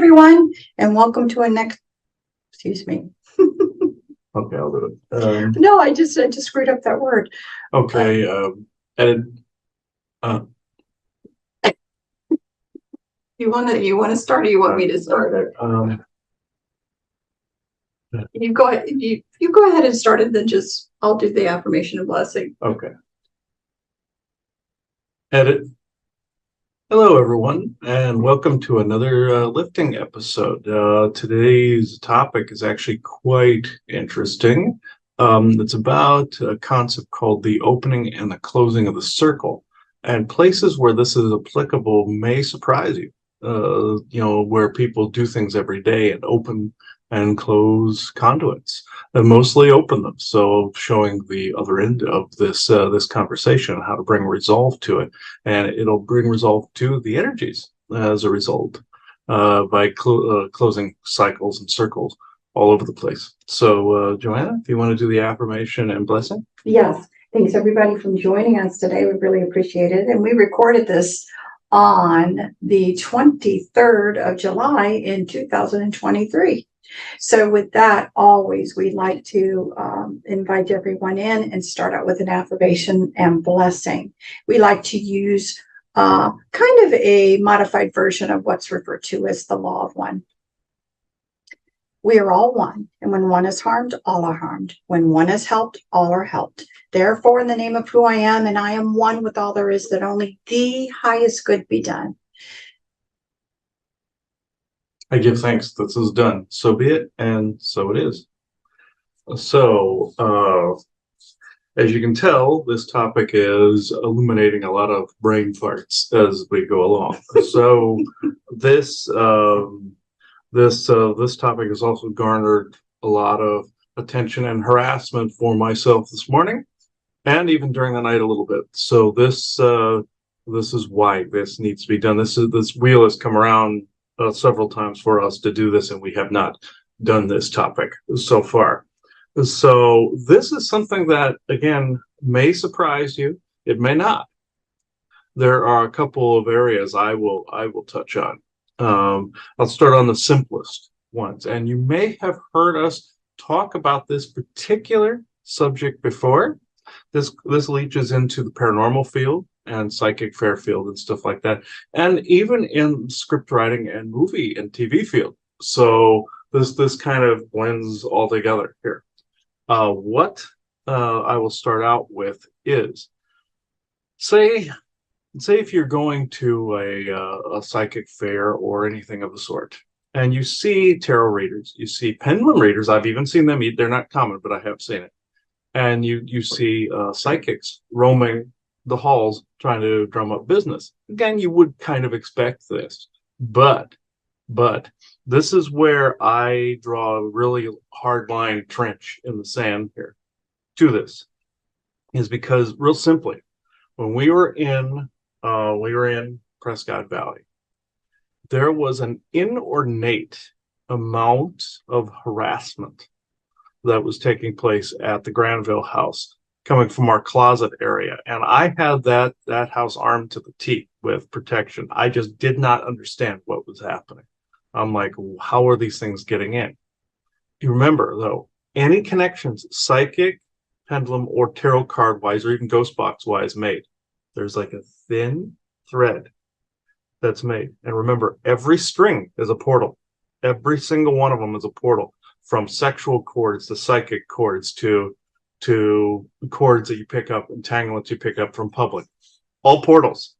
everyone, and welcome to a next, excuse me. Okay, I'll do it. No, I just screwed up that word. Okay, edit. You wanna start, or you want me to start? You go ahead, you go ahead and start it, then I'll do the affirmation and blessing. Okay. Edit. Hello, everyone, and welcome to another lifting episode. Today's topic is actually quite interesting. It's about a concept called the opening and the closing of the circle. And places where this is applicable may surprise you. Where people do things every day and open and close conduits and mostly open them. So showing the other end of this conversation, how to bring resolve to it. And it'll bring resolve to the energies as a result by closing cycles and circles all over the place. So Joanna, if you want to do the affirmation and blessing. Yes, thanks everybody for joining us today. We really appreciate it. And we recorded this on the 23rd of July in 2023. So with that, always we'd like to invite everyone in and start out with an affirmation and blessing. We like to use kind of a modified version of what's referred to as the law of one. We are all one, and when one is harmed, all are harmed. When one is helped, all are helped. Therefore, in the name of who I am, and I am one with all there is, that only the highest good be done. I give thanks that this is done. So be it, and so it is. So, as you can tell, this topic is illuminating a lot of brain farts as we go along. So, this topic has also garnered a lot of attention and harassment for myself this morning, and even during the night a little bit. So this is why this needs to be done. This wheel has come around several times for us to do this, and we have not done this topic so far. So this is something that, again, may surprise you. It may not. There are a couple of areas I will touch on. I'll start on the simplest ones, and you may have heard us talk about this particular subject before. This leaches into the paranormal field and psychic fair field and stuff like that, and even in script writing and movie and TV field. So this kind of blends all together here. What I will start out with is, say if you're going to a psychic fair or anything of the sort, and you see tarot readers, you see pendulum readers. I've even seen them. They're not common, but I have seen it. And you see psychics roaming the halls trying to drum up business. Again, you would kind of expect this, but this is where I draw a really hard line trench in the sand here to this, is because real simply, when we were in Prescott Valley, there was an inordinate amount of harassment that was taking place at the Granville house, coming from our closet area. And I had that house armed to the teeth with protection. I just did not understand what was happening. I'm like, how are these things getting in? You remember, though, any connections, psychic, pendulum, or tarot card wise, or even ghost box wise made, there's like a thin thread that's made. And remember, every string is a portal. Every single one of them is a portal, from sexual cords to psychic cords to cords that you pick up, entanglements you pick up from public. All portals.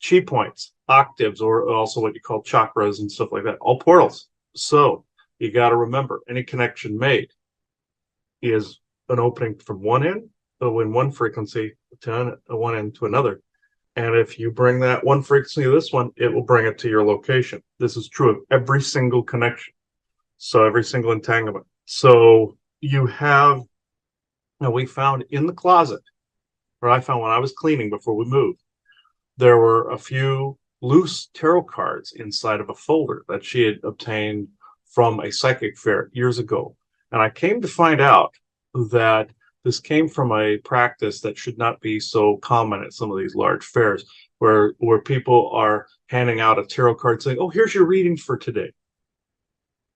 Chi points, octaves, or also what you call chakras and stuff like that. All portals. So you got to remember, any connection made is an opening from one end, so in one frequency, to one end to another. And if you bring that one frequency to this one, it will bring it to your location. This is true of every single connection. So every single entanglement. So you have, now we found in the closet, or I found when I was cleaning before we moved, there were a few loose tarot cards inside of a folder that she had obtained from a psychic fair years ago. And I came to find out that this came from a practice that should not be so common at some of these large fairs, where people are handing out a tarot card saying, oh, here's your reading for today.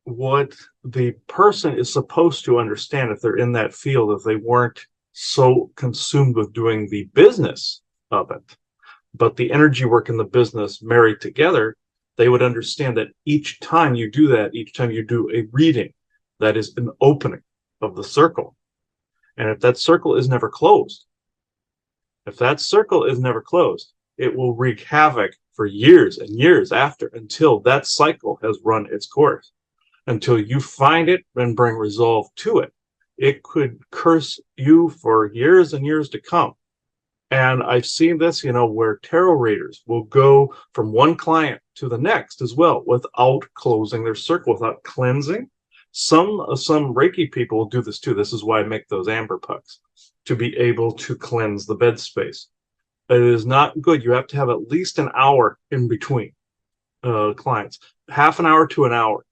what the person is supposed to understand if they're in that field, if they weren't so consumed with doing the business of it, but the energy work and the business married together, they would understand that each time you do that, each time you do a reading, that is an opening of the circle. And if that circle is never closed, if that circle is never closed, it will wreak havoc for years and years after, until that cycle has run its course, until you find it and bring resolve to it. It could curse you for years and years to come. And I've seen this, where tarot readers will go from one client to the next as well without closing their circle, without cleansing. Some Reiki people will do this too. This is why I make those amber pucks, to be able to cleanse the bed space. It is not good. You have to have at least an hour in between clients, half an hour to an hour.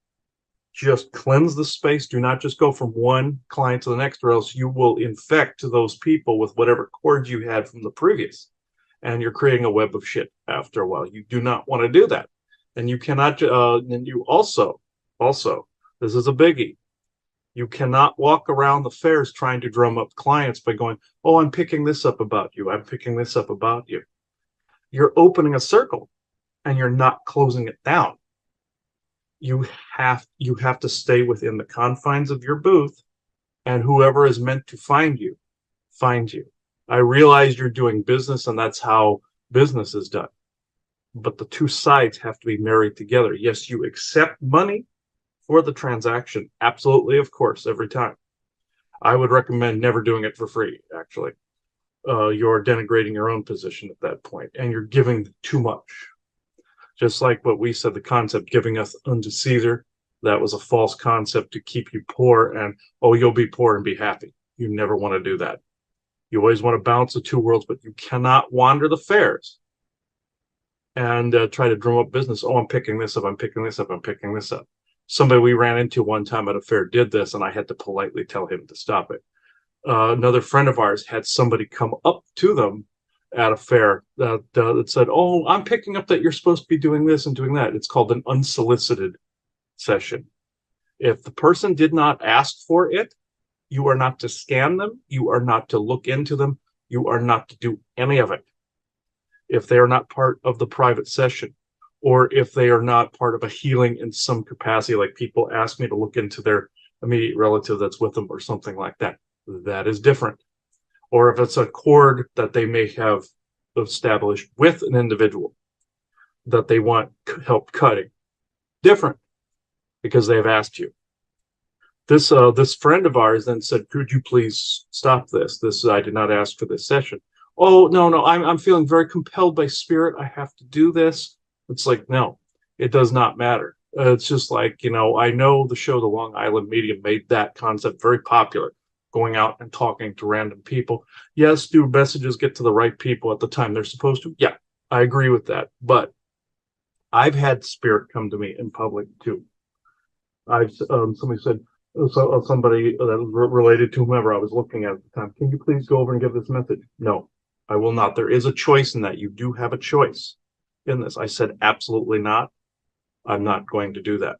Just cleanse the space. Do not just go from one client to the next, or else you will infect those people with whatever cords you had from the previous. And you're creating a web of shit after a while. You do not want to do that. And you cannot, and you also, this is a biggie. You cannot walk around the fairs trying to drum up clients by going, oh, I'm picking this up about you. I'm picking this up about you. You're opening a circle and you're not closing it down. You have to stay within the confines of your booth, and whoever is meant to find you, find you. I realize you're doing business and that's how business is done. But the two sides have to be married together. Yes, you accept money for the transaction. Absolutely, of course, every time. I would recommend never doing it for free, actually. You're denigrating your own position at that point, and you're giving too much. Just like what we said, the concept giving us unto Caesar, that was a false concept to keep you poor and, oh, you'll be poor and be happy. You never want to do that. You always want to balance the two worlds, but you cannot wander the fairs and try to drum up business. Oh, I'm picking this up. I'm picking this up. I'm picking this up. Somebody we ran into one time at a fair did this, and I had to politely tell him to stop it. Another friend of ours had somebody come up to them at a fair that said, oh, I'm picking up that you're supposed to be doing this and doing that. It's called an unsolicited session. If the person did not ask for it, you are not to scan them. You are not to look into them. You are not to do any of it. If they are not part of the private session, or if they are not part of a healing in some capacity, like people ask me to look into their immediate relative that's with them or something like that, that is different. Or if it's a cord that they may have established with an individual that they want help cutting, different, because they've asked you. This friend of ours then said, could you please stop this? I did not ask for this session. Oh, no, I'm feeling very compelled by spirit. I have to do this. It's like, no, it does not matter. It's just like, I know the show The Long Island Medium made that concept very popular, going out and talking to random people. Yes, do messages get to the right people at the time they're supposed to? Yeah, I agree with that. But I've had spirit come to me in public too. Somebody said, somebody that related to whomever I was looking at the time, can you please go over and give this message? No, I will not. There is a choice in that. You do have a choice in this. I said, absolutely not. I'm not going to do that.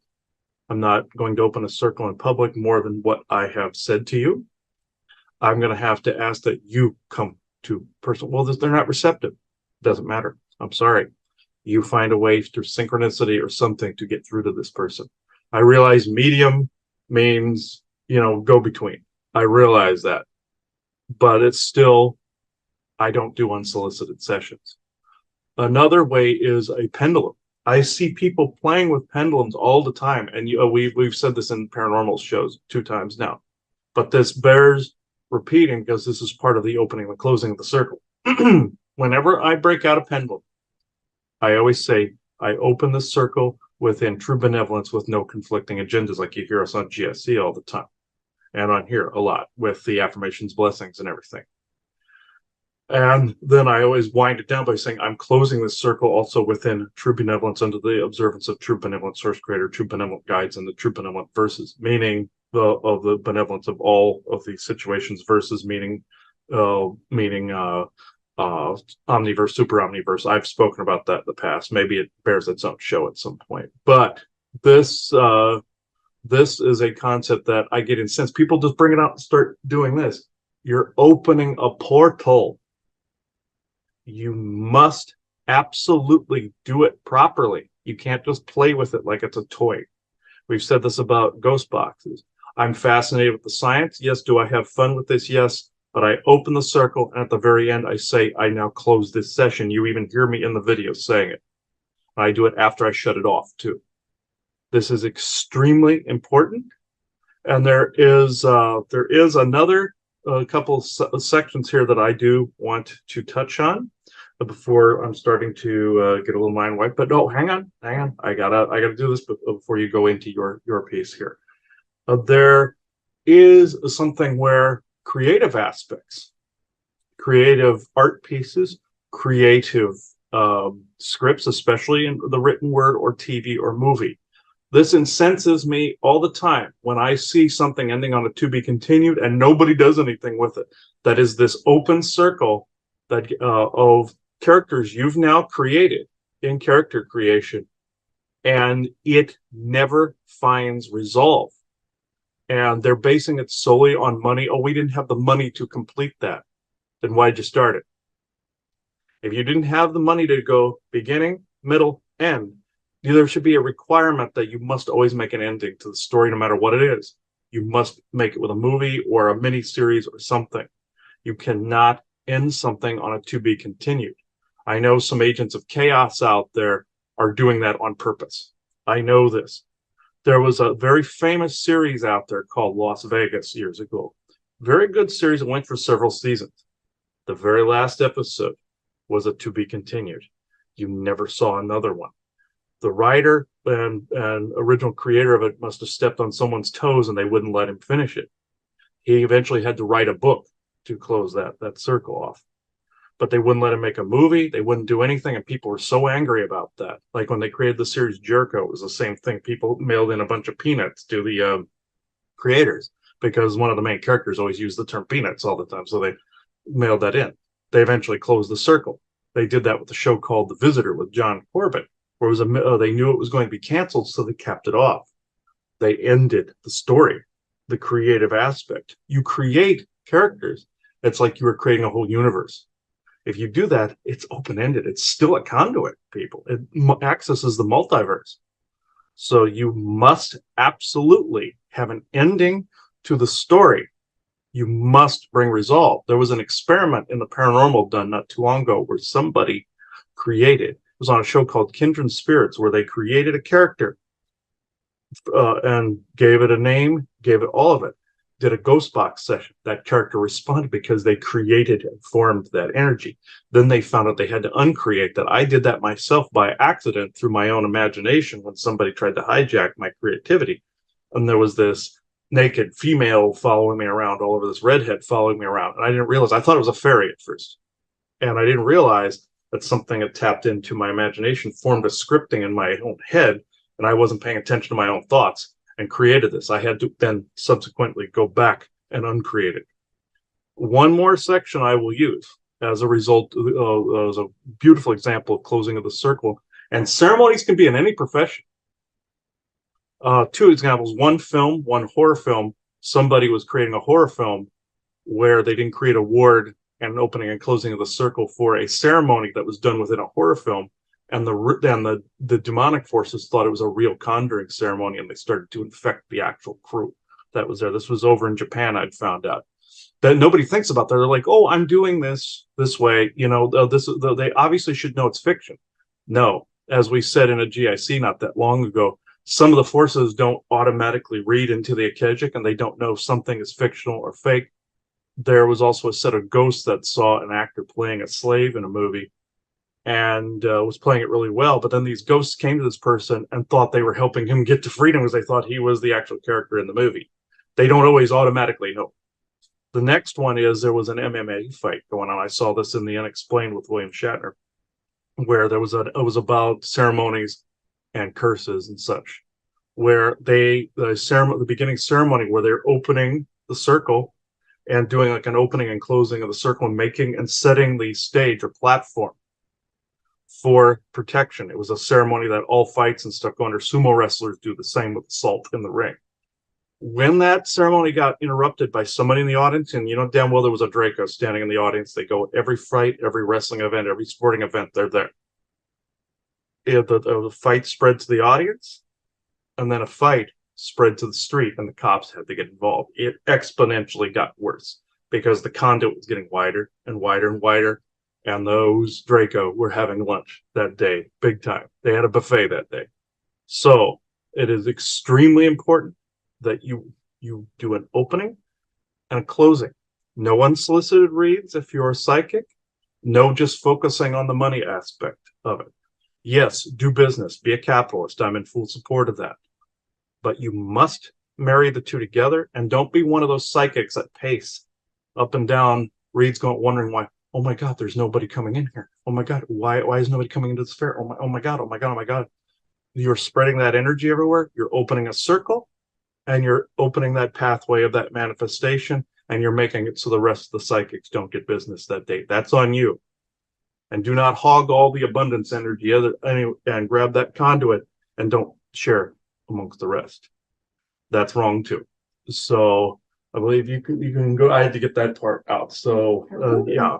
I'm not going to open a circle in public more than what I have said to you. I'm going to have to ask that you come to person. Well, they're not receptive. Doesn't matter. I'm sorry. You find a way through synchronicity or something to get through to this person. I realize medium means, go between. I realize that. But it's still, I don't do unsolicited sessions. Another way is a pendulum. I see people playing with pendulums all the time. And we've said this in paranormal shows 2 times now. But this bears repeating because this is part of the opening and the closing of the circle. Whenever I break out a pendulum, I always say, I open the circle within true benevolence with no conflicting agendas, like you hear us on GSC all the time. And on here a lot with the affirmations, blessings, and everything. And then I always wind it down by saying, I'm closing this circle also within true benevolence under the observance of true benevolent source creator, true benevolent guides, and the true benevolent verses, meaning the benevolence of all of these situations, verses meaning omniverse, super omniverse. I've spoken about that in the past. Maybe it bears its own show at some point. But this This is a concept that I get incensed. People just bring it out and start doing this. You're opening a portal. You must absolutely do it properly. You can't just play with it like it's a toy. We've said this about ghost boxes. I'm fascinated with the science. Yes. Do I have fun with this? Yes. But I open the circle, and at the very end, I say, I now close this session. You even hear me in the video saying it. I do it after I shut it off, too. This is extremely important. And there is another couple sections here that I do want to touch on before I'm starting to get a little mind wiped. But no, hang on. I gotta do this before you go into your piece here. There is something where creative aspects, creative art pieces, creative scripts, especially in the written word or TV or movie. This incenses me all the time when I see something ending on a to be continued and nobody does anything with it. That is this open circle that of characters you've now created in character creation, and it never finds resolve. And they're basing it solely on money. Oh, we didn't have the money to complete that. Then why'd you start it? If you didn't have the money to go beginning, middle, end, there should be a requirement that you must always make an ending to the story, no matter what it is. You must make it with a movie or a mini series or something. You cannot end something on a to be continued. I know some agents of chaos out there are doing that on purpose. I know this. There was a very famous series out there called Las Vegas years ago. Very good series that went for several seasons. The very last episode was a to be continued. You never saw another one. The writer and original creator of it must have stepped on someone's toes and they wouldn't let him finish it. He eventually had to write a book to close that circle off. But they wouldn't let him make a movie. They wouldn't do anything. And people were so angry about that. Like when they created the series Jericho, it was the same thing. People mailed in a bunch of peanuts to the creators because one of the main characters always used the term peanuts all the time. So they mailed that in. They eventually closed the circle. They did that with a show called The Visitor with John Corbett, where it was they knew it was going to be canceled, so they kept it off. They ended the story, the creative aspect. You create characters. It's like you were creating a whole universe. If you do that, it's open-ended. It's still a conduit, people. It accesses the multiverse. So you must absolutely have an ending to the story. You must bring resolve. There was an experiment in the paranormal done not too long ago where somebody created, it was on a show called Kindred Spirits, where they created a character and gave it a name, gave it all of it, did a ghost box session. That character responded because they created and formed that energy. Then they found out they had to uncreate that. I did that myself by accident through my own imagination when somebody tried to hijack my creativity. And there was this naked female following me around, all over, this redhead following me around. And I didn't realize, I thought it was a fairy at first. And I didn't realize that something had tapped into my imagination, formed a scripting in my own head, and I wasn't paying attention to my own thoughts and created this. I had to then subsequently go back and uncreate it. One more section I will use as a result, as a beautiful example of closing of the circle. And ceremonies can be in any profession. Two examples, one horror film, somebody was creating a horror film where they didn't create a ward and an opening and closing of the circle for a ceremony that was done within a horror film. And the demonic forces thought it was a real conjuring ceremony, and they started to infect the actual crew that was there. This was over in Japan, I'd found out. That nobody thinks about that. They're like, oh, I'm doing this way. You know, they obviously should know it's fiction. No, as we said in a GIC not that long ago, some of the forces don't automatically read into the Akashic, and they don't know if something is fictional or fake. There was also a set of ghosts that saw an actor playing a slave in a movie and was playing it really well. But then these ghosts came to this person and thought they were helping him get to freedom because they thought he was the actual character in the movie. They don't always automatically know. The next one is there was an MMA fight going on. I saw this in The Unexplained with William Shatner, where it was about ceremonies and curses and such, where the beginning ceremony where they're opening the circle and doing like an opening and closing of the circle and making and setting the stage or platform for protection. It was a ceremony that all fights and stuff go under. Sumo wrestlers do the same with the salt in the ring. When that ceremony got interrupted by somebody in the audience, and you know damn well there was a Draco standing in the audience, they go every fight, every wrestling event, every sporting event, they're there. The fight spread to the audience, and then a fight spread to the street, and the cops had to get involved. It exponentially got worse because the conduit was getting wider and wider and wider, and those Draco were having lunch that day, big time. They had a buffet that day. So it is extremely important that you do an opening and a closing. No unsolicited reads if you're a psychic. No just focusing on the money aspect of it. Yes, do business, be a capitalist. I'm in full support of that. But you must marry the two together, and don't be one of those psychics that pace up and down reads going, wondering why, oh my God, there's nobody coming in here. Oh my God, why is nobody coming into this fair? Oh my God, oh my God, oh my God. You're spreading that energy everywhere. You're opening a circle, and you're opening that pathway of that manifestation, and you're making it so the rest of the psychics don't get business that day. That's on you. And do not hog all the abundance energy and grab that conduit and don't share amongst the rest. That's wrong too. So I believe you can go. I had to get that part out. So yeah.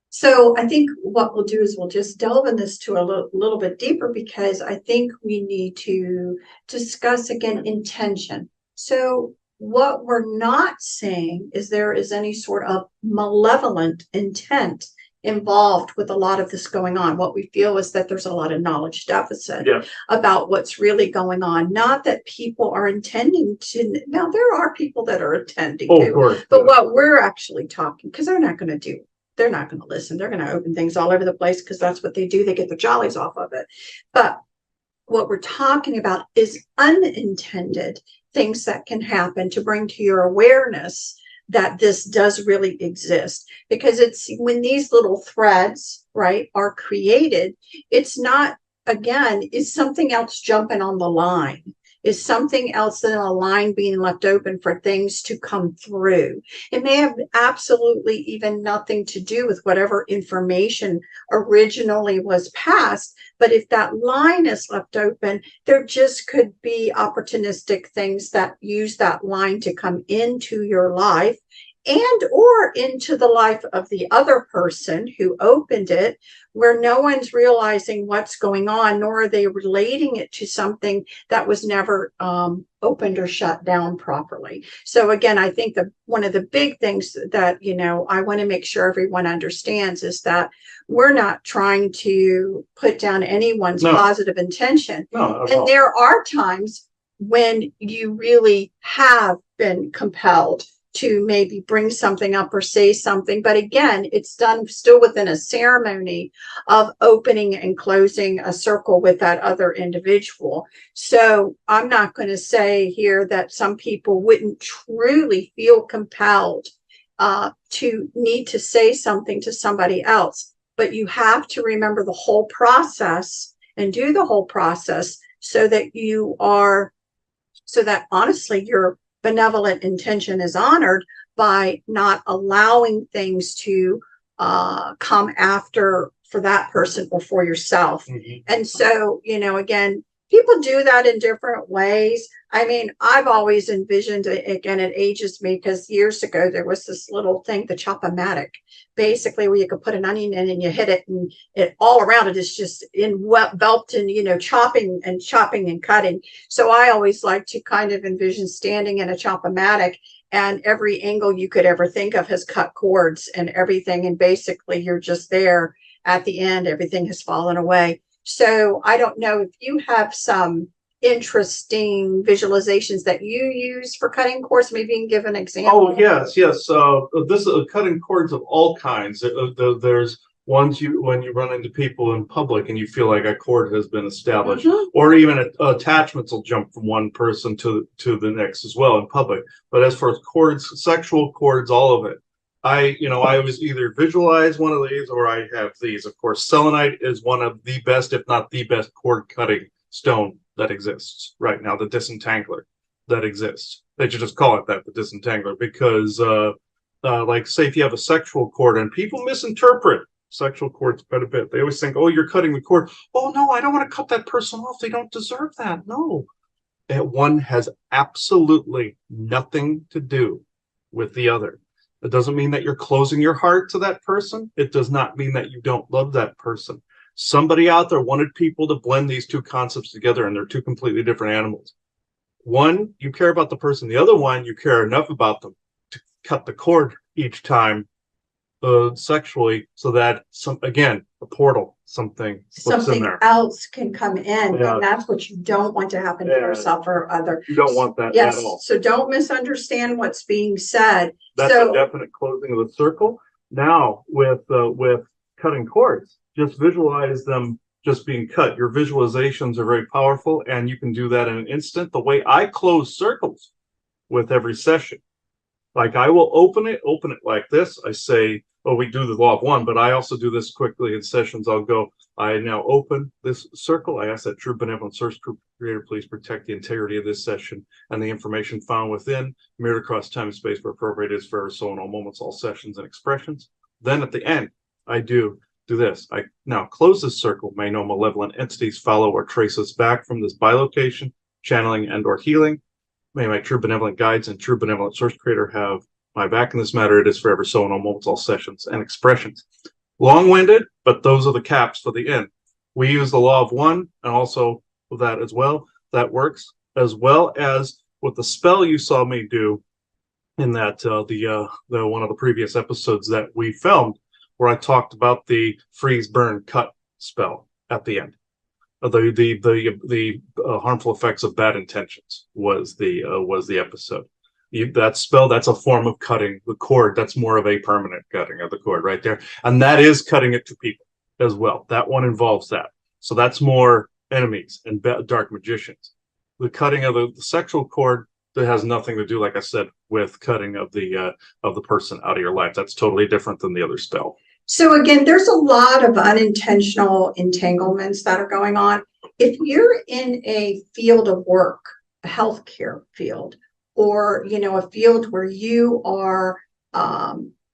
So I think what we'll do is we'll just delve in this to a little bit deeper, because I think we need to discuss again intention. So what we're not saying is there is any sort of malevolent intent involved with a lot of this going on. What we feel is that there's a lot of knowledge deficit about what's really going on. Not that people are intending to. Now there are people that are intending to, of course, but what we're actually talking, because they're not going to do. They're not going to listen. They're going to open things all over the place because that's what they do. They get their jollies off of it. But what we're talking about is unintended things that can happen to bring to your awareness that this does really exist. Because it's when these little threads, right, are created, it's not, again, is something else jumping on the line. Is something else than a line being left open for things to come through. It may have absolutely even nothing to do with whatever information originally was passed, but if that line is left open, there just could be opportunistic things that use that line to come into your life and or into the life of the other person who opened it, where no one's realizing what's going on, nor are they relating it to something that was never opened or shut down properly. So again, I think that one of the big things that, I want to make sure everyone understands is that we're not trying to put down anyone's positive intention. And there are times when you really have been compelled to maybe bring something up or say something. But again, it's done still within a ceremony of opening and closing a circle with that other individual. So I'm not going to say here that some people wouldn't truly feel compelled to need to say something to somebody else. But you have to remember the whole process and do the whole process so that honestly, you're benevolent intention is honored by not allowing things to come after for that person or for yourself. And so, again, people do that in different ways. I mean, I've always envisioned, again, it ages me because years ago there was this little thing, the Chop-O-Matic, basically where you could put an onion in and you hit it, and it all around it is just enveloped in, chopping and cutting. So I always like to kind of envision standing in a Chop-O-Matic, and every angle you could ever think of has cut cords and everything. And basically you're just there at the end, everything has fallen away. So I don't know if you have some interesting visualizations that you use for cutting cords. Maybe you can give an example. Oh, yes. This is cutting cords of all kinds. There's ones when you run into people in public and you feel like a cord has been established, or even attachments will jump from one person to the next as well in public. But as far as cords, sexual cords, all of it, I always either visualize one of these or I have these. Of course, selenite is one of the best, if not the best, cord cutting stone that exists right now, the disentangler that exists. They should just call it that, the disentangler, because like say if you have a sexual cord, and people misinterpret sexual cords quite a bit. They always think, oh, you're cutting the cord. Oh no, I don't want to cut that person off. They don't deserve that. No. one has absolutely nothing to do with the other. It doesn't mean that you're closing your heart to that person. It does not mean that you don't love that person. Somebody out there wanted people to blend these two concepts together, and they're two completely different animals. One, you care about the person. The other one, you care enough about them to cut the cord each time sexually, so that a portal, something slips in Something there. else can come in, Yeah. and that's what you don't want to happen to Yeah. yourself or other. You don't want that Yes, at all. so don't misunderstand what's being said. That's So a definite closing of the circle. Now, with cutting cords, just visualize them just being cut. Your visualizations are very powerful, and you can do that in an instant. The way I close circles with every session, like I will open it like this. I say, oh, we do the law of one, but I also do this quickly in sessions. I'll go, I now open this circle. I ask that true benevolent source creator, please protect the integrity of this session and the information found within, mirrored across time and space where appropriate is for so in all moments, all sessions and expressions. Then at the end, I do this. I now close this circle. May no malevolent entities follow or trace us back from this bilocation, channeling and or healing. May my true benevolent guides and true benevolent source creator have my back in this matter. It is forever so in all moments, all sessions and expressions. Long-winded, but those are the caps for the end. We use the law of one and also that as well. That works, as well as with the spell you saw me do in that the one of the previous episodes that we filmed, where I talked about the freeze, burn, cut spell at the end. The harmful effects of bad intentions was the episode. That spell, that's a form of cutting the cord. That's more of a permanent cutting of the cord right there, and that is cutting it to people as well. That one involves that. So that's more enemies and dark magicians. The cutting of the sexual cord, that has nothing to do, like I said, with cutting of the person out of your life. That's totally different than the other spell. So again, there's a lot of unintentional entanglements that are going on. If you're in a field of work, a healthcare field, or a field where you are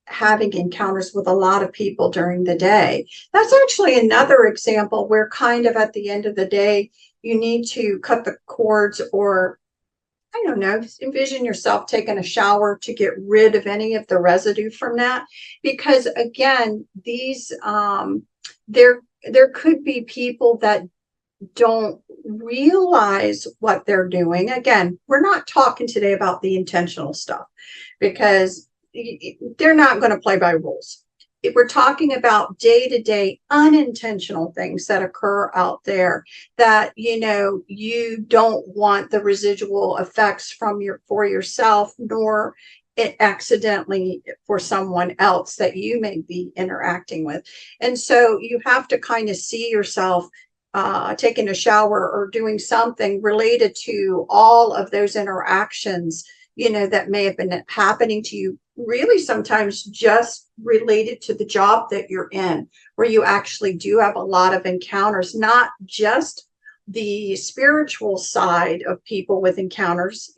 having encounters with a lot of people during the day, that's actually another example where kind of at the end of the day, you need to cut the cords, or I don't know, envision yourself taking a shower to get rid of any of the residue from that. Because again, these there could be people that don't realize what they're doing. Again, we're not talking today about the intentional stuff, because they're not going to play by rules. If we're talking about day-to-day unintentional things that occur out there that you don't want the residual effects for yourself, nor it accidentally for someone else that you may be interacting with. And so you have to kind of see yourself taking a shower or doing something related to all of those interactions that may have been happening to you, really sometimes just related to the job that you're in, where you actually do have a lot of encounters, not just the spiritual side of people with encounters,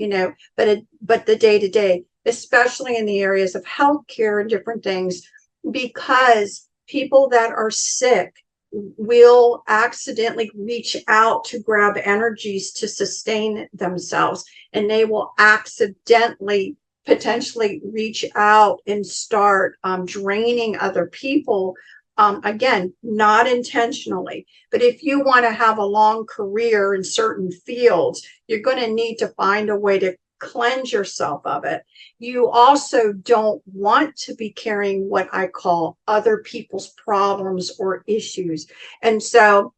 but the day-to-day, especially in the areas of healthcare and different things, because people that are sick will accidentally reach out to grab energies to sustain themselves, and they will accidentally potentially reach out and start draining other people. Again, not intentionally, but if you want to have a long career in certain fields, you're going to need to find a way to cleanse yourself of it. You also don't want to be carrying what I call other people's problems or issues. And so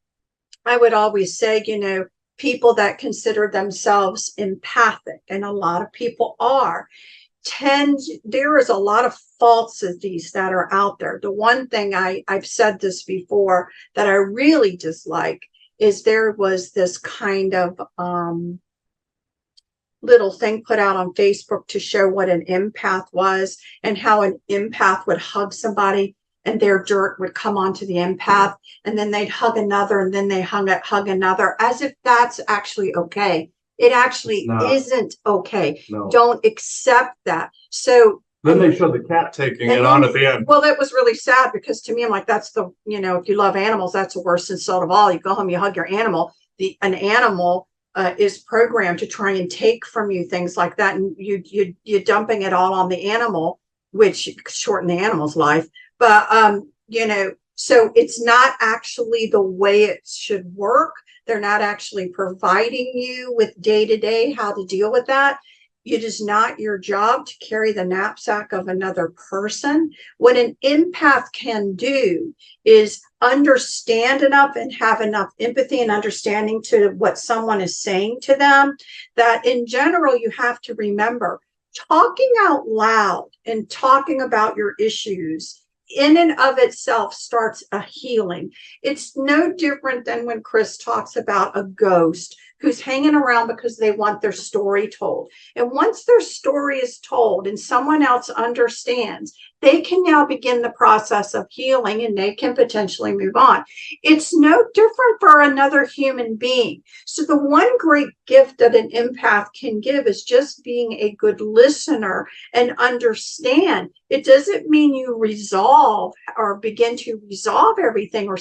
I would always say, people that consider themselves empathic, and a lot of people are, there is a lot of falsities that are out there. The one thing I've said this before that I really dislike is there was this kind of little thing put out on Facebook to show what an empath was, and how an empath would hug somebody and their dirt would come onto the empath, and then they'd hug another, and then they hug another, as if that's actually okay. It actually isn't okay. No. Don't accept that. So then they showed the cat taking it on at the end. Well, that was really sad, because to me, I'm like, that's if you love animals, that's the worst insult of all. You go home, you hug your animal. An animal is programmed to try and take from you things like that, and you're dumping it all on the animal, which shorten the animal's life. But so it's not actually the way it should work. They're not actually providing you with day to day how to deal with that. It is not your job to carry the knapsack of another person. What an empath can do is understand enough and have enough empathy and understanding to what someone is saying to them, that in general, you have to remember talking out loud and talking about your issues in and of itself starts a healing. It's no different than when Chris talks about a ghost who's hanging around because they want their story told. And once their story is told and someone else understands, they can now begin the process of healing and they can potentially move on. It's no different for another human being. So the one great gift that an empath can give is just being a good listener and understand. It doesn't mean you resolve or begin to resolve everything or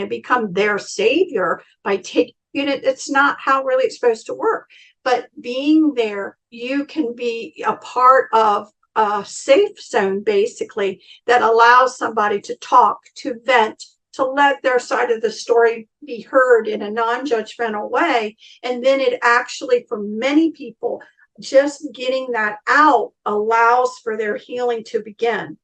become their savior by taking, it's not how really it's supposed to work. But being there, you can be a part of a safe zone, basically, that allows somebody to talk, to vent, to let their side of the story be heard in a non-judgmental way. And then it actually, for many people, just getting that out allows for their healing to begin.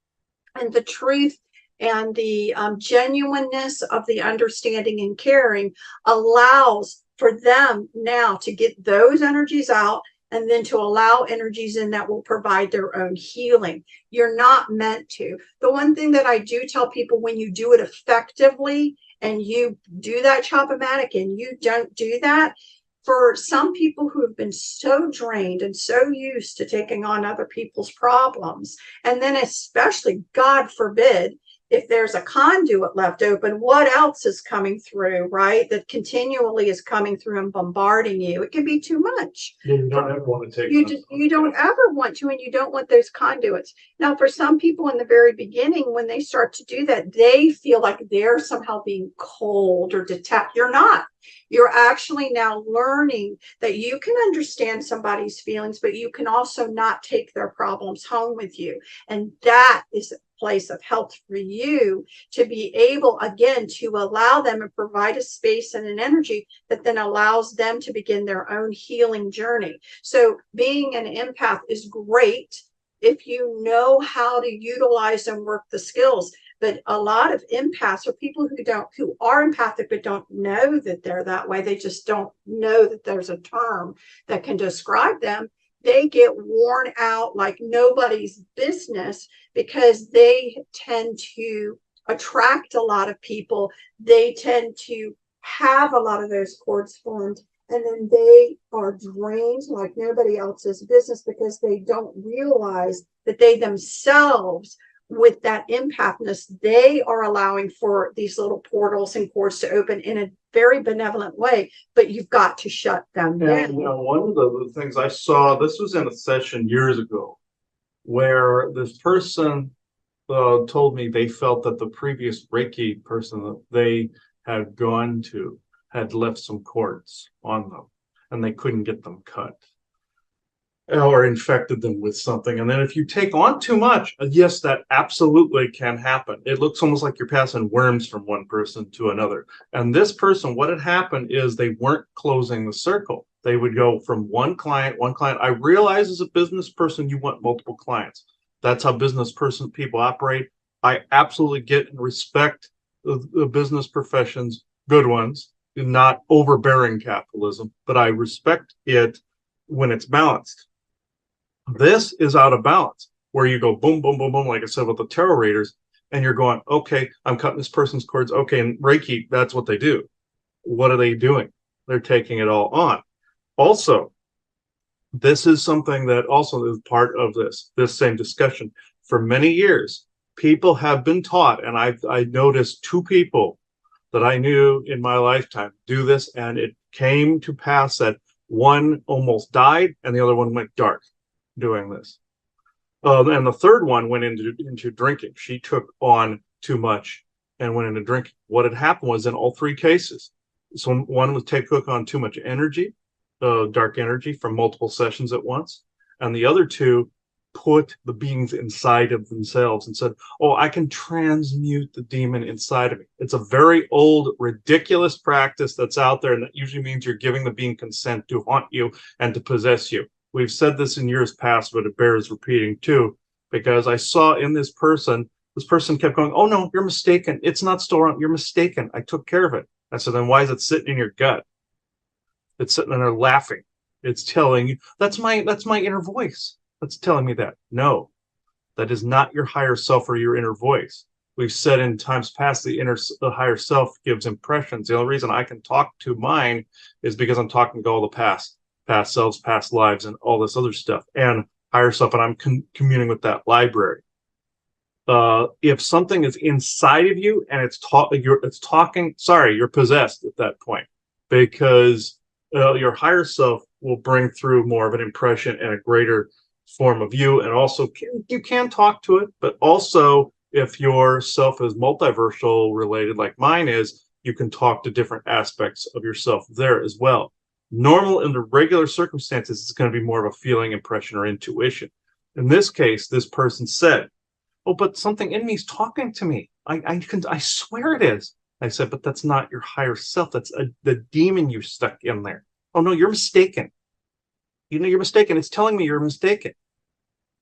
And the truth and the genuineness of the understanding and caring allows for them now to get those energies out and then to allow energies in that will provide their own healing. You're not meant to. The one thing that I do tell people, when you do it effectively and you do that Chop-O-Matic and you don't do that, for some people who have been so drained and so used to taking on other people's problems, and then especially, God forbid, if there's a conduit left open, what else is coming through, right? That continually is coming through and bombarding you. It can be too much. You don't ever want to take You don't ever want to, and you don't want those conduits. Now, for some people in the very beginning, when they start to do that, they feel like they're somehow being cold or detached. You're not. You're actually now learning that you can understand somebody's feelings, but you can also not take their problems home with you. And that is a place of health for you, to be able, again, to allow them and provide a space and an energy that then allows them to begin their own healing journey. So being an empath is great if you know how to utilize and work the skills. But a lot of empaths are people who are empathic but don't know that they're that way. They just don't know that there's a term that can describe them. They get worn out like nobody's business because they tend to attract a lot of people. They tend to have a lot of those cords formed, and then they are drained like nobody else's business because they don't realize that they themselves, with that empathness, they are allowing for these little portals and cords to open in a very benevolent way, but you've got to shut them down. And one of the things I saw, this was in a session years ago, where this person told me they felt that the previous Reiki person that they had gone to had left some cords on them, and they couldn't get them cut, or infected them with something. And then if you take on too much, yes, that absolutely can happen. It looks almost like you're passing worms from one person to another. And this person, what had happened is they weren't closing the circle. They would go from one client. I realize as a business person, you want multiple clients. That's how people operate. I absolutely get and respect the business professions, good ones, not overbearing capitalism, but I respect it when it's balanced. This is out of balance, where you go boom, boom, boom, boom, like I said with the tarot readers, and you're going, okay, I'm cutting this person's cords. Okay, and Reiki, that's what they do. What are they doing? They're taking it all on. Also, this is something that also is part of this same discussion. For many years, people have been taught, and I noticed two people that I knew in my lifetime do this, and it came to pass that one almost died and the other one went dark doing this. And the third one went into drinking. She took on too much and went into drinking. What had happened was, in all three cases, so one was took on too much energy, dark energy from multiple sessions at once, and the other two put the beings inside of themselves and said, "Oh, I can transmute the demon inside of me." It's a very old, ridiculous practice that's out there, and that usually means you're giving the being consent to haunt you and to possess you. We've said this in years past, but it bears repeating too, because I saw in this person kept going, "Oh no, you're mistaken. It's not still around. You're mistaken. I took care of it." I said, "Then why is it sitting in your gut? It's sitting in there laughing. It's telling you that's my inner voice. That's telling me that." No, that is not your higher self or your inner voice. We've said in times past the higher self gives impressions. The only reason I can talk to mine is because I'm talking to all the past selves, past lives, and all this other stuff, and higher self, and I'm communing with that library. If something is inside of you and it's talking, sorry, you're possessed at that point, because your higher self will bring through more of an impression and a greater form of you, and also you can talk to it, but also if your self is multiversal related like mine is, you can talk to different aspects of yourself there as well. Normal in the regular circumstances, it's going to be more of a feeling, impression, or intuition. In this case, this person said, "Oh, but something in me is talking to me. I swear it is." I said, "But that's not your higher self. That's the demon you stuck in there." "Oh no, you're mistaken. You know you're mistaken. It's telling me you're mistaken."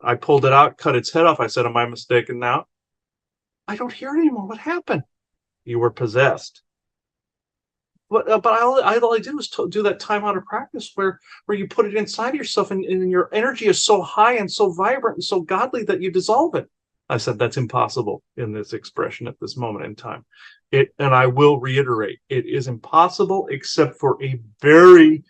I pulled it out, cut its head off. I said, "Am I mistaken now?" "I don't hear it anymore. What happened?" "You were possessed." But all I did was do that time out of practice where you put it inside yourself, and your energy is so high and so vibrant and so godly that you dissolve it. I said, "That's impossible in this expression at this moment in time." And I will reiterate, it is impossible except for a very,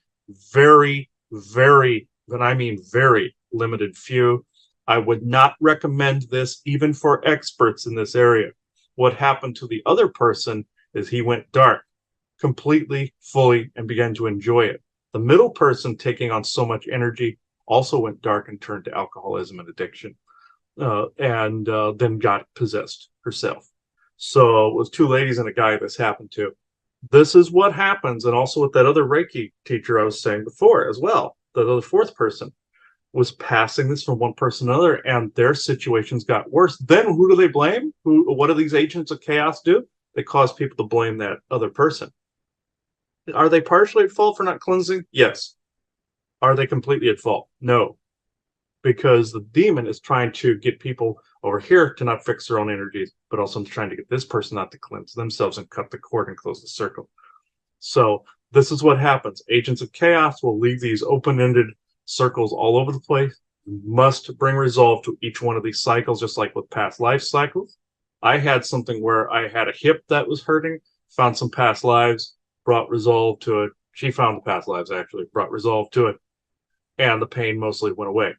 very, very, and I mean very limited few. I would not recommend this even for experts in this area. What happened to the other person is he went dark completely, fully, and began to enjoy it. The middle person, taking on so much energy, also went dark and turned to alcoholism and addiction, and then got possessed herself. So it was two ladies and a guy this happened to. This is what happens, and also with that other Reiki teacher I was saying before as well. The other fourth person was passing this from one person to another, and their situations got worse. Then who do they blame? What do these agents of chaos do? They cause people to blame that other person. Are they partially at fault for not cleansing? Yes. Are they completely at fault? No. Because the demon is trying to get people over here to not fix their own energies, but also trying to get this person not to cleanse themselves and cut the cord and close the circle. So this is what happens. Agents of chaos will leave these open-ended circles all over the place. You must bring resolve to each one of these cycles, just like with past life cycles. I had something where I had a hip that was hurting, found some past lives, brought resolve to it. She found the past lives, actually, brought resolve to it, and the pain mostly went away.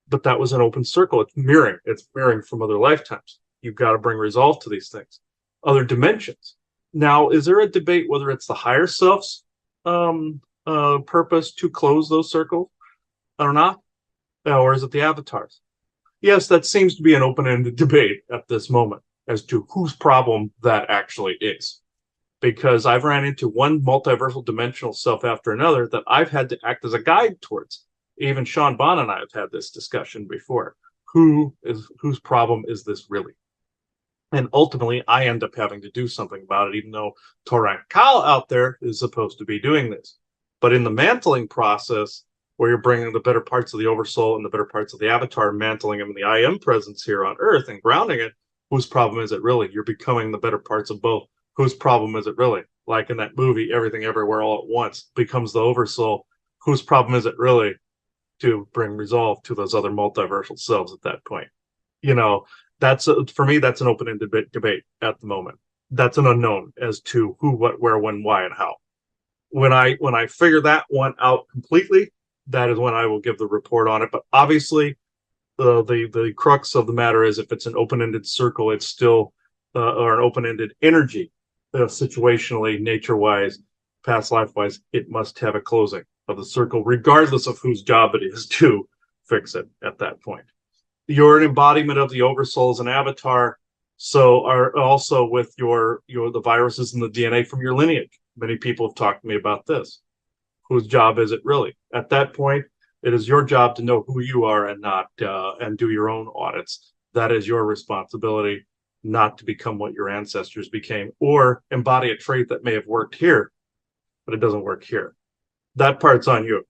But that was an open circle. It's mirroring from other lifetimes. You've got to bring resolve to these things. Other dimensions. Now, is there a debate whether it's the higher self's purpose to close those circles or not? Or is it the avatars? Yes, that seems to be an open-ended debate at this moment as to whose problem that actually is. Because I've ran into one multiversal dimensional self after another that I've had to act as a guide towards. Even Sean Bond and I have had this discussion before. Whose problem is this really? And ultimately, I end up having to do something about it, even though Torang Kal out there is supposed to be doing this. But in the mantling process, where you're bringing the better parts of the oversoul and the better parts of the avatar, mantling them in the I am presence here on Earth and grounding it, whose problem is it really? You're becoming the better parts of both. Whose problem is it really? Like in that movie, Everything Everywhere All at Once becomes the oversoul. Whose problem is it really to bring resolve to those other multiversal selves at that point? You know, for me, that's an open-ended debate at the moment. That's an unknown as to who, what, where, when, why, and how. When I figure that one out completely, that is when I will give the report on it. But obviously, the crux of the matter is if it's an open-ended circle, it's still or an open-ended energy. Situationally, nature-wise, past life-wise, it must have a closing of the circle, regardless of whose job it is to fix it at that point. You're an embodiment of the oversoul as an avatar, so are also with the viruses and the DNA from your lineage. Many people have talked to me about this. whose job is it really? At that point, it is your job to know who you are and not, and do your own audits. That is your responsibility, not to become what your ancestors became or embody a trait that may have worked here, but it doesn't work here. That part's on you.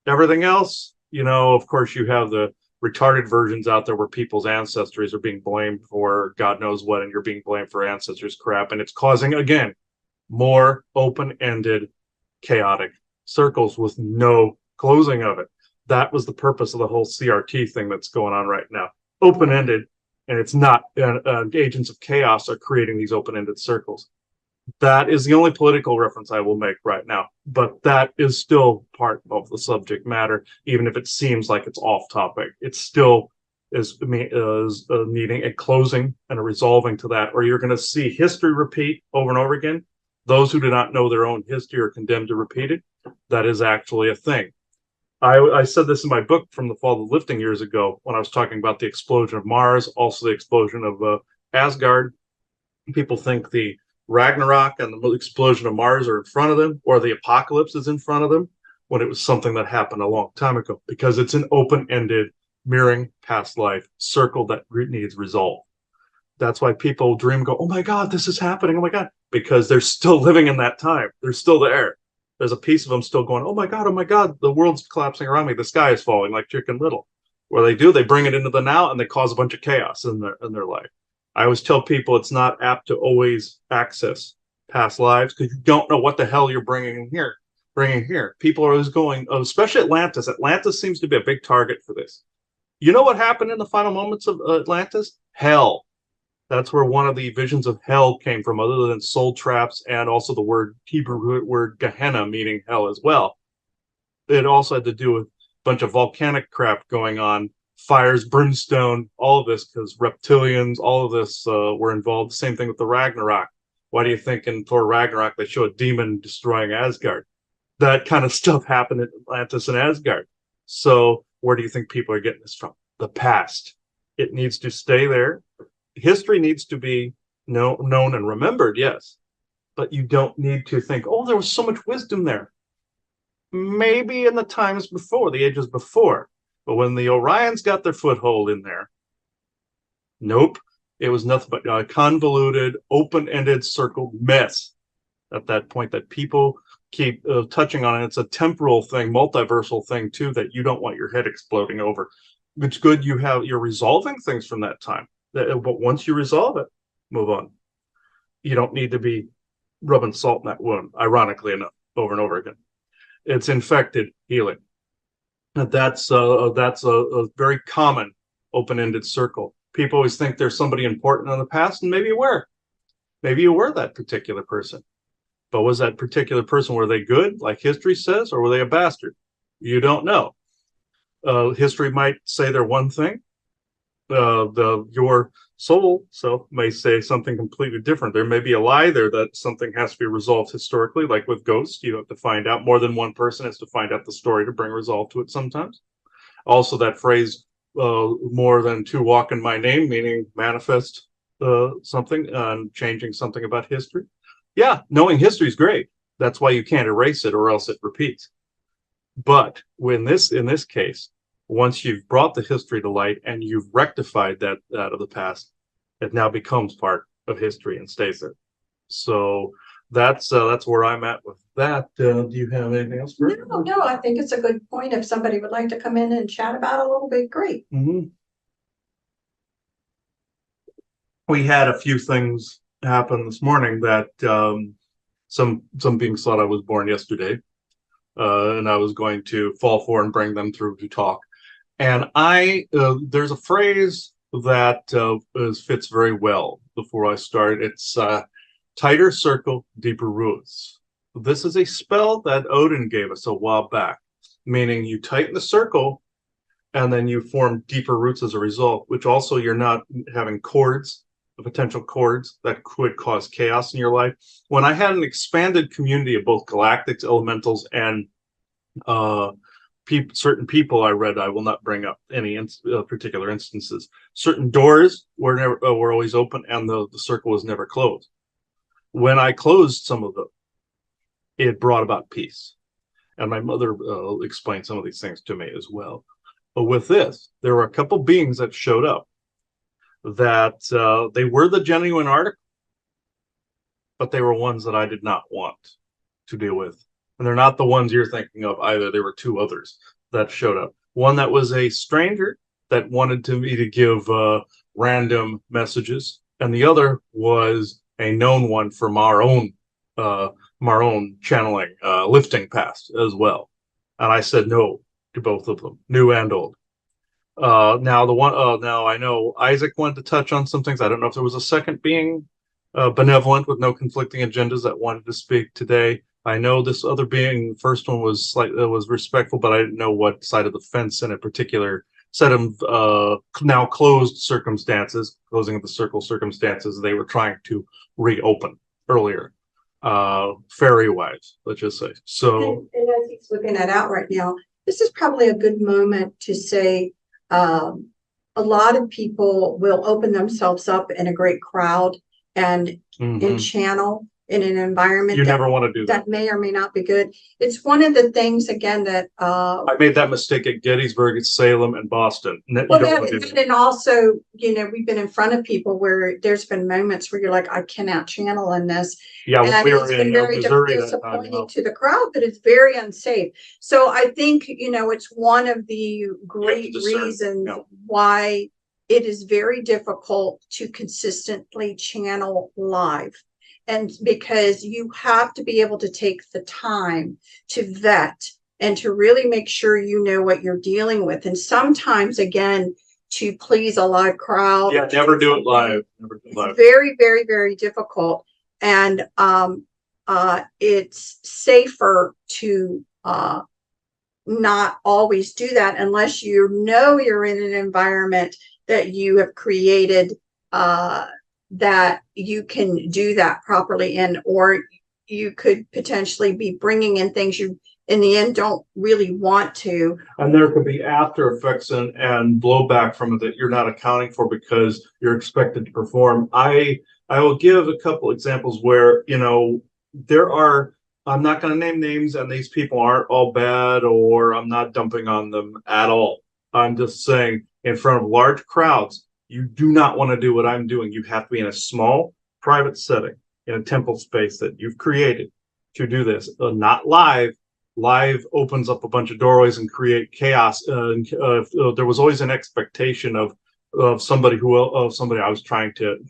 Everything else, of course, you have the retarded versions out there where people's ancestors are being blamed for God knows what, and you're being blamed for ancestors crap. And it's causing, again, more open-ended, chaotic circles with no closing of it. That was the purpose of the whole CRT thing that's going on right now. Open-ended, and it's not, agents of chaos are creating these open-ended circles. That is the only political reference I will make right now, but that is still part of the subject matter, even if it seems like it's off topic. It still is needing a closing and a resolving to that, or you're going to see history repeat over and over again. Those who do not know their own history are condemned to repeat it. That is actually a thing. I said this in my book from the Fall of Lifting years ago when I was talking about the explosion of Mars, also the explosion of Asgard. People think the Ragnarok and the explosion of Mars are in front of them, or the apocalypse is in front of them, when it was something that happened a long time ago, because it's an open-ended, mirroring past life circle that needs resolve. That's why people dream, go, oh my God, this is happening. Oh my God, because they're still living in that time. They're still there. There's a piece of them still going, oh my God, the world's collapsing around me. The sky is falling like Chicken Little. Where they bring it into the now and they cause a bunch of chaos in their life. I always tell people it's not apt to always access past lives because you don't know what the hell you're bringing here. People are always going, especially Atlantis. Atlantis seems to be a big target for this. You know what happened in the final moments of Atlantis? Hell. That's where one of the visions of hell came from, other than soul traps and also the Hebrew word Gehenna, meaning hell as well. It also had to do with a bunch of volcanic crap going on, fires, brimstone, all of this, because reptilians, all of this were involved. Same thing with the Ragnarok. Why do you think in Thor Ragnarok they show a demon destroying Asgard? That kind of stuff happened in Atlantis and Asgard. So where do you think people are getting this from? The past. It needs to stay there. History needs to be known and remembered, yes. But you don't need to think, oh, there was so much wisdom there. Maybe in the times before, the ages before. But when the Orions got their foothold in there, nope. It was nothing but a convoluted, open-ended, circled mess at that point that people keep touching on. And it's a temporal thing, multiversal thing, too, that you don't want your head exploding over. It's good you're resolving things from that time. But once you resolve it, move on. You don't need to be rubbing salt in that wound, ironically enough, over and over again. It's infected healing. And that's a very common open-ended circle. People always think there's somebody important in the past, and maybe you were. Maybe you were that particular person. But was that particular person, were they good, like history says, or were they a bastard? You don't know. History might say they're one thing. Your soul self may say something completely different. There may be a lie there that something has to be resolved historically, like with ghosts. You have to find out, more than one person has to find out the story to bring resolve to it sometimes. Also, that phrase, more than two walk in my name, meaning manifest something and changing something about history. Yeah, knowing history is great. That's why you can't erase it, or else it repeats. But in this case, once you've brought the history to light and you've rectified that of the past, it now becomes part of history and stays there. So that's where I'm at with that. Do you have anything else for it? No, I think it's a good point. If somebody would like to come in and chat about it a little bit, great. Mm-hmm. We had a few things happen this morning that some beings thought I was born yesterday, and I was going to fall for and bring them through to talk. And there's a phrase that fits very well before I start. It's tighter circle, deeper roots. This is a spell that Odin gave us a while back, meaning you tighten the circle and then you form deeper roots as a result, which also you're not having cords, potential cords that could cause chaos in your life. When I had an expanded community of both galactics, elementals, and certain people I read, I will not bring up any particular instances. Certain doors were always open, and the circle was never closed. When I closed some of them, it brought about peace. And my mother explained some of these things to me as well. But with this, there were a couple beings that showed up that they were the genuine article, but they were ones that I did not want to deal with. And they're not the ones you're thinking of either. There were two others that showed up. One that was a stranger that wanted me to give random messages, and the other was a known one from our own channeling lifting past as well. And I said no to both of them, new and old. Now I know Isaac wanted to touch on some things. I don't know if there was a second being benevolent with no conflicting agendas that wanted to speak today. I know this other being, the first one was respectful, but I didn't know what side of the fence in a particular set of now closed circumstances, closing of the circle circumstances, they were trying to reopen earlier, fairy wise, let's just say. So, and as he's looking that out right now, this is probably a good moment to say a lot of people will open themselves up in a great crowd and channel in an environment you never want to do that. That may or may not be good. It's one of the things, again, that I made that mistake at Gettysburg, at Salem, and Boston. And also, we've been in front of people where there's been moments where you're like, I cannot channel in this. Yeah, and we were it's been in very Missouri disappointing to the crowd, but it's very unsafe. So I think, it's one of the great reasons why it is very difficult to consistently channel live. And because you have to be able to take the time to vet and to really make sure you know what you're dealing with. And sometimes, again, to please a live crowd. Yeah, never do it live. Never do it live. It's very, very, very difficult. And it's safer to not always do that unless you're in an environment that you have created that you can do that properly in, or you could potentially be bringing in things you in the end don't really want to. And there could be after effects and blowback from it that you're not accounting for because you're expected to perform. I will give a couple examples where, there are, I'm not going to name names, and these people aren't all bad, or I'm not dumping on them at all. I'm just saying, in front of large crowds, you do not want to do what I'm doing. You have to be in a small private setting, in a temple space that you've created to do this, not live. Live opens up a bunch of doorways and create chaos. There was always an expectation of somebody I was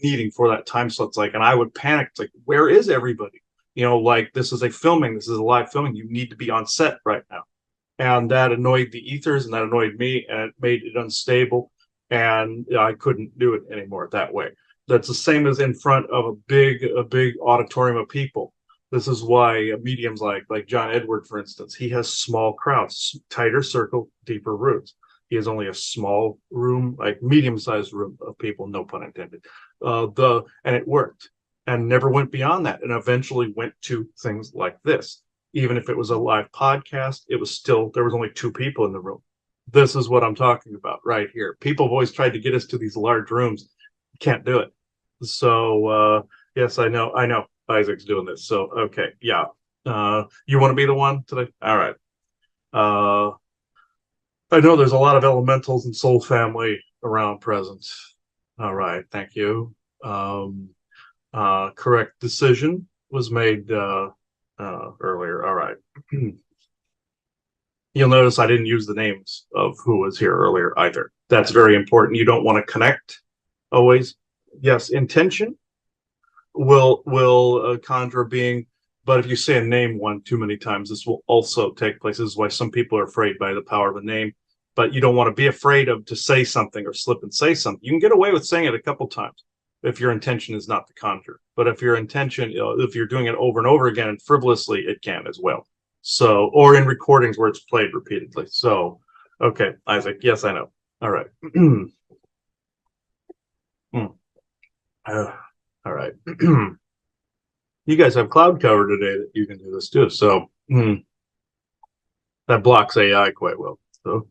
needing for that time slot. It's like, and I would panic. It's like, where is everybody? Like, this is a live filming. You need to be on set right now. And that annoyed the ethers, and that annoyed me, and it made it unstable. And I couldn't do it anymore that way. That's the same as in front of a big auditorium of people. This is why mediums like John Edward, for instance, he has small crowds, tighter circle, deeper roots. He has only a small room, like medium-sized room of people, no pun intended. And it worked, and never went beyond that, and eventually went to things like this. Even if it was a live podcast, it was still, there was only two people in the room. This is what I'm talking about right here. People have always tried to get us to these large rooms. Can't do it. So yes, I know Isaac's doing this. So okay, yeah. You want to be the one today? All right. I know there's a lot of elementals and soul family around present. All right, thank you. Correct decision was made earlier. All right. You'll notice I didn't use the names of who was here earlier either. That's very important. You don't want to connect always. Yes, intention will conjure a being, but if you say a name one too many times, this will also take place. This is why some people are afraid by the power of a name, but you don't want to be afraid to say something or slip and say something. You can get away with saying it a couple times if your intention is not to conjure. But if your intention, if you're doing it over and over again and frivolously, it can as well. So, or in recordings where it's played repeatedly. So, okay, Isaac, yes, I know. All right. All right. You guys have cloud cover today that you can do this too. So that blocks AI quite well. So,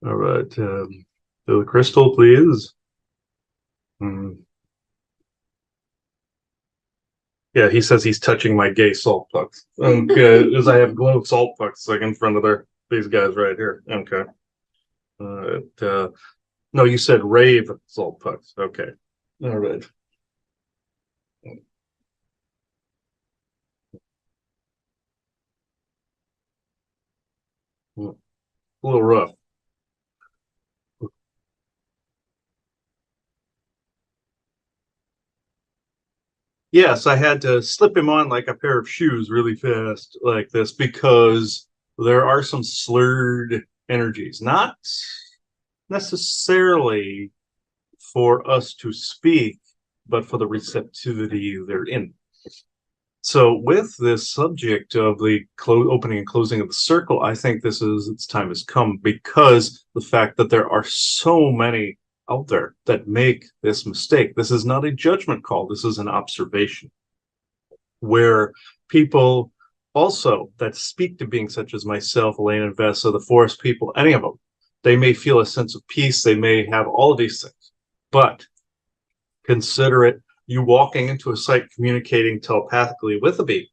all right. The crystal, please. Yeah, he says he's touching my gay salt pucks. As I have glow salt pucks like in front of these guys right here. Okay. No, you said rave salt pucks. Okay. All right. A little rough. Yes, I had to slip him on like a pair of shoes really fast like this because there are some slurred energies, not necessarily for us to speak, but for the receptivity they're in. So with this subject of the opening and closing of the circle, I think its time has come because the fact that there are so many out there that make this mistake. This is not a judgment call. This is an observation where people also that speak to beings such as myself, Elaine and Vesa, the forest people, any of them, they may feel a sense of peace. They may have all of these things, but consider it you walking into a site communicating telepathically with a being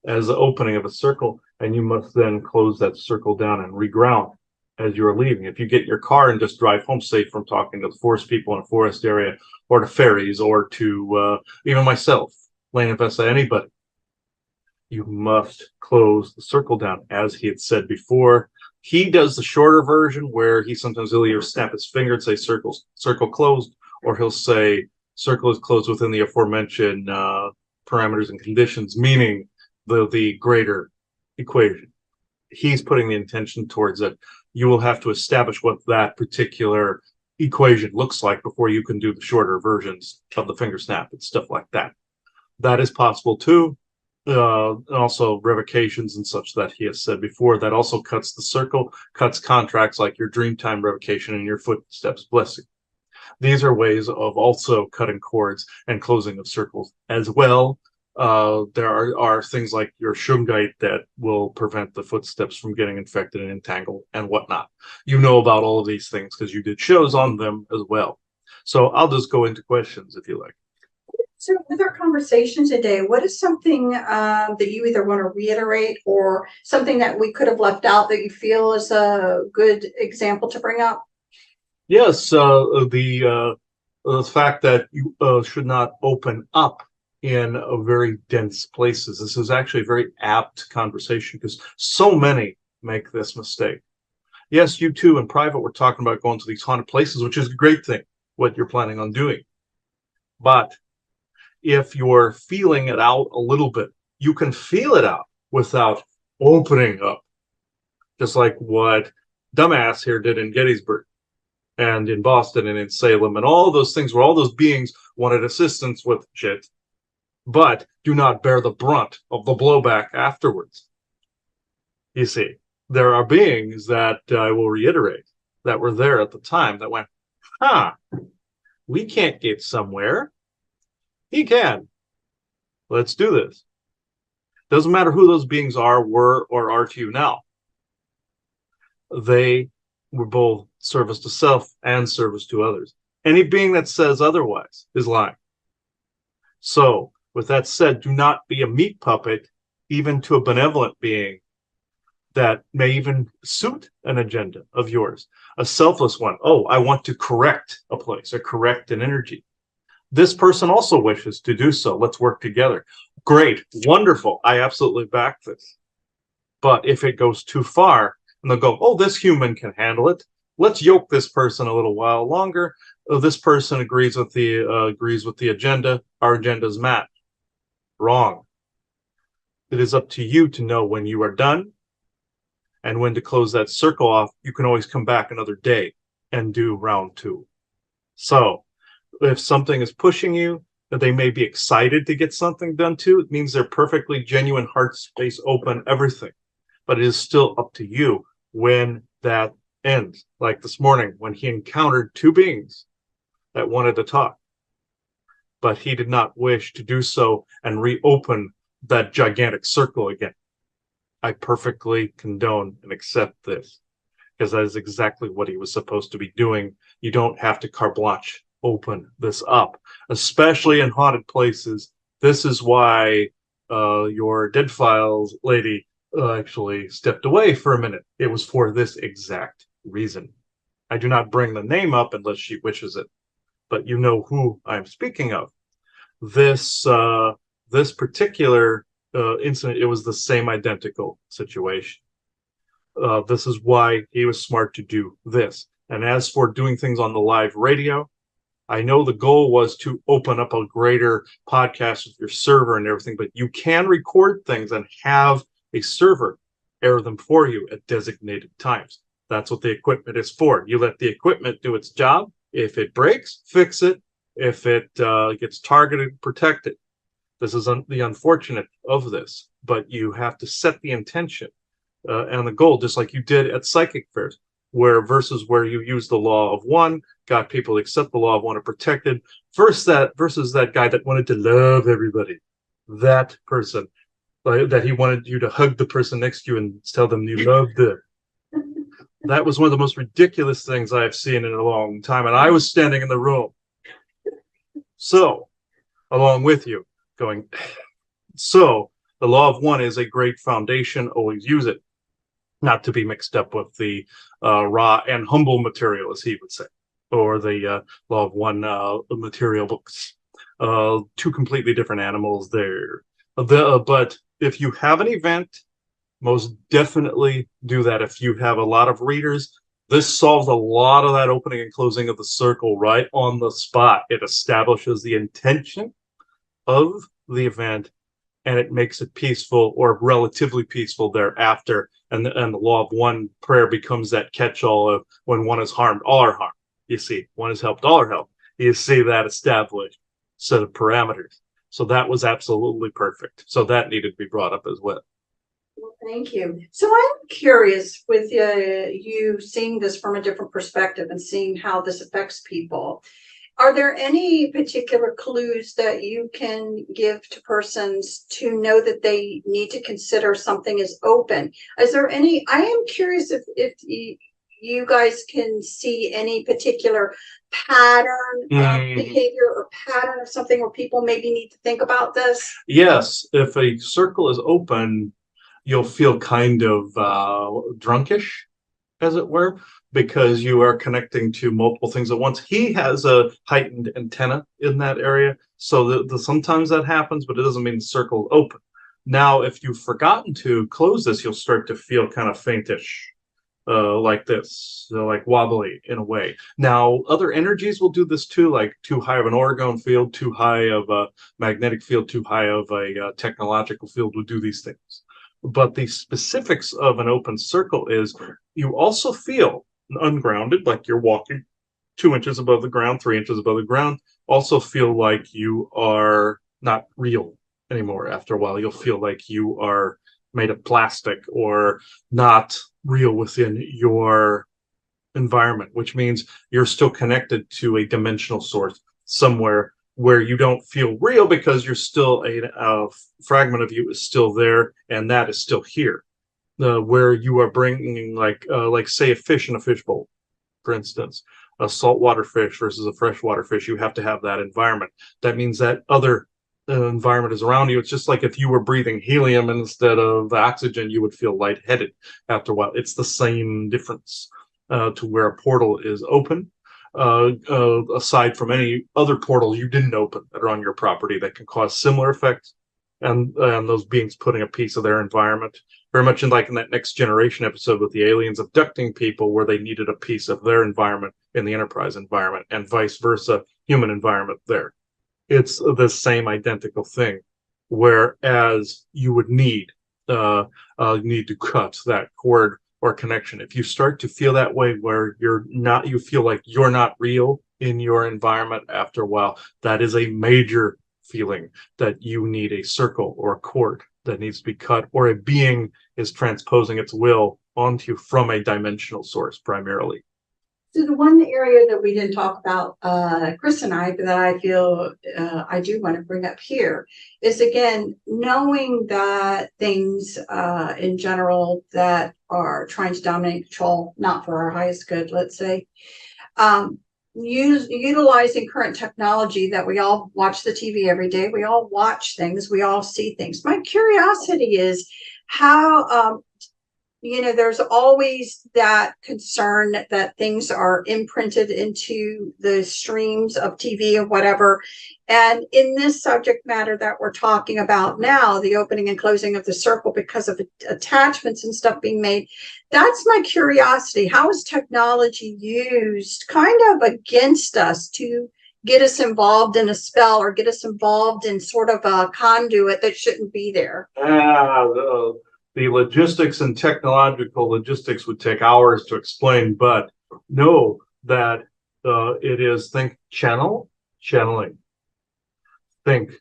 as the opening of a circle, and you must then close that circle down and reground as you're leaving. If you get in your car and just drive home safe from talking to the forest people in a forest area, or to fairies, or to even myself, Lane and Vesa, anybody, you must close the circle down, as he had said before. He does the shorter version where he'll either snap his finger and say circle closed, or he'll say circle is closed within the aforementioned parameters and conditions, meaning the greater equation. He's putting the intention towards it. You will have to establish what that particular equation looks like before you can do the shorter versions of the finger snap and stuff like that. That is possible too. Also revocations and such that he has said before, that also cuts the circle, cuts contracts like your Dreamtime revocation and your Footsteps blessing. These are ways of also cutting cords and closing of circles as well. There are things like your Shungite that will prevent the footsteps from getting infected and entangled and whatnot. You know about all of these things because you did shows on them as well. So I'll just go into questions if you like. So with our conversation today, what is something that you either want to reiterate or something that we could have left out that you feel is a good example to bring up? Yes, the fact that you should not open up in very dense places. This is actually a very apt conversation because so many make this mistake. Yes, you too in private were talking about going to these haunted places, which is a great thing, what you're planning on doing. But if you're feeling it out a little bit, you can feel it out without opening up. Just like what dumbass here did in Gettysburg and in Boston and in Salem and all those things where all those beings wanted assistance with shit, but do not bear the brunt of the blowback afterwards. You see, there are beings that I will reiterate that were there at the time that went, we can't get somewhere. He can. Let's do this. Doesn't matter who those beings are, were, or are to you now. They were both service to self and service to others. Any being that says otherwise is lying. So, with that said, do not be a meat puppet, even to a benevolent being that may even suit an agenda of yours, a selfless one. Oh, I want to correct a place or correct an energy. This person also wishes to do so. Let's work together. Great, wonderful. I absolutely back this. But if it goes too far, and they'll go, oh, this human can handle it. Let's yoke this person a little while longer. Oh, this person agrees with the agenda. Our agenda's met. Wrong. It is up to you to know when you are done and when to close that circle off. You can always come back another day and do round two. So if something is pushing you, that they may be excited to get something done too, it means they're perfectly genuine, heart space open, everything. But it is still up to you when that ends. Like this morning, when he encountered two beings that wanted to talk, but he did not wish to do so and reopen that gigantic circle again. I perfectly condone and accept this because that is exactly what he was supposed to be doing. You don't have to carte blanche open this up, especially in haunted places. This is why your dead files lady actually stepped away for a minute. It was for this exact reason. I do not bring the name up unless she wishes it, but you know who I'm speaking of. This particular incident, it was the same identical situation. This is why he was smart to do this. And as for doing things on the live radio, I know the goal was to open up a greater podcast with your server and everything, but you can record things and have a server air them for you at designated times. That's what the equipment is for. You let the equipment do its job. If it breaks, fix it. If it gets targeted, protect it. This is the unfortunate of this, but you have to set the intention and the goal, just like you did at psychic fairs, versus where you use the law of one, got people to accept the law of one and protected, versus that guy that wanted to love everybody, that person, that he wanted you to hug the person next to you and tell them you loved them. That was one of the most ridiculous things I've seen in a long time, and I was standing in the room. So, along with you, going, so the law of one is a great foundation. Always use it, not to be mixed up with the raw and humble material, as he would say, or the law of one material books. Two completely different animals there. But if you have an event, most definitely do that. If you have a lot of readers, this solves a lot of that opening and closing of the circle right on the spot. It establishes the intention of the event, and it makes it peaceful or relatively peaceful thereafter. And the law of one prayer becomes that catch-all of when one is harmed, all are harmed. You see, one is helped, all are helped. You see that established set of parameters. So that was absolutely perfect. So that needed to be brought up as well. Well, thank you. So I'm curious with you seeing this from a different perspective and seeing how this affects people. Are there any particular clues that you can give to persons to know that they need to consider something is open? Is there any, I am curious if you guys can see any particular pattern of behavior or pattern of something where people maybe need to think about this? Yes, if a circle is open, you'll feel kind of drunkish, as it were, because you are connecting to multiple things at once. He has a heightened antenna in that area, so sometimes that happens, but it doesn't mean the circle is open. Now, if you've forgotten to close this, you'll start to feel kind of faintish, like this, like wobbly in a way. Now, other energies will do this too, like too high of an orgone field, too high of a magnetic field, too high of a technological field will do these things. But the specifics of an open circle is you also feel ungrounded, like you're walking 2 inches above the ground, 3 inches above the ground. Also feel like you are not real anymore. After a while, you'll feel like you are made of plastic or not real within your environment, which means you're still connected to a dimensional source somewhere where you don't feel real because you're still a fragment of you is still there, and that is still here. Where you are bringing like say a fish in a fishbowl, for instance, a saltwater fish versus a freshwater fish, you have to have that environment. That means that other environment is around you. It's just like if you were breathing helium instead of oxygen, you would feel lightheaded after a while. It's the same difference to where a portal is open. Aside from any other portal you didn't open that are on your property that can cause similar effects, and those beings putting a piece of their environment, very much in that Next Generation episode with the aliens abducting people where they needed a piece of their environment in the Enterprise environment, and vice versa, human environment there. It's the same identical thing, whereas you would need to cut that cord or connection. If you start to feel that way where you feel like you're not real in your environment after a while, that is a major feeling that you need a circle or a cord that needs to be cut, or a being is transposing its will onto you from a dimensional source primarily. So the one area that we didn't talk about, Chris and I, that I feel I do want to bring up here is, again, knowing that things in general that are trying to dominate, control, not for our highest good, let's say, utilizing current technology that we all watch the TV every day. We all watch things. We all see things. My curiosity is how, there's always that concern that things are imprinted into the streams of TV and whatever. And in this subject matter that we're talking about now, the opening and closing of the circle because of attachments and stuff being made, that's my curiosity. How is technology used kind of against us to get us involved in a spell or get us involved in sort of a conduit that shouldn't be there? The logistics and technological logistics would take hours to explain, but know that it is think channeling. Think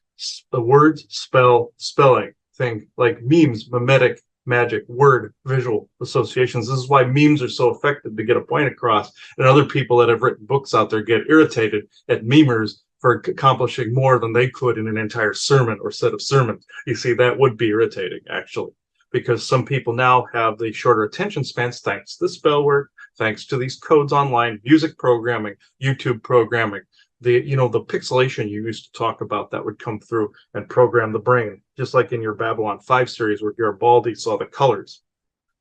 the words, spelling. Think like memes, mimetic, magic, word, visual associations. This is why memes are so effective to get a point across. And other people that have written books out there get irritated at memers for accomplishing more than they could in an entire sermon or set of sermons. You see, that would be irritating, actually, because some people now have the shorter attention spans thanks to the spell work, thanks to these codes online, music programming, YouTube programming. The pixelation you used to talk about that would come through and program the brain, just like in your Babylon 5 series where Garibaldi saw the colors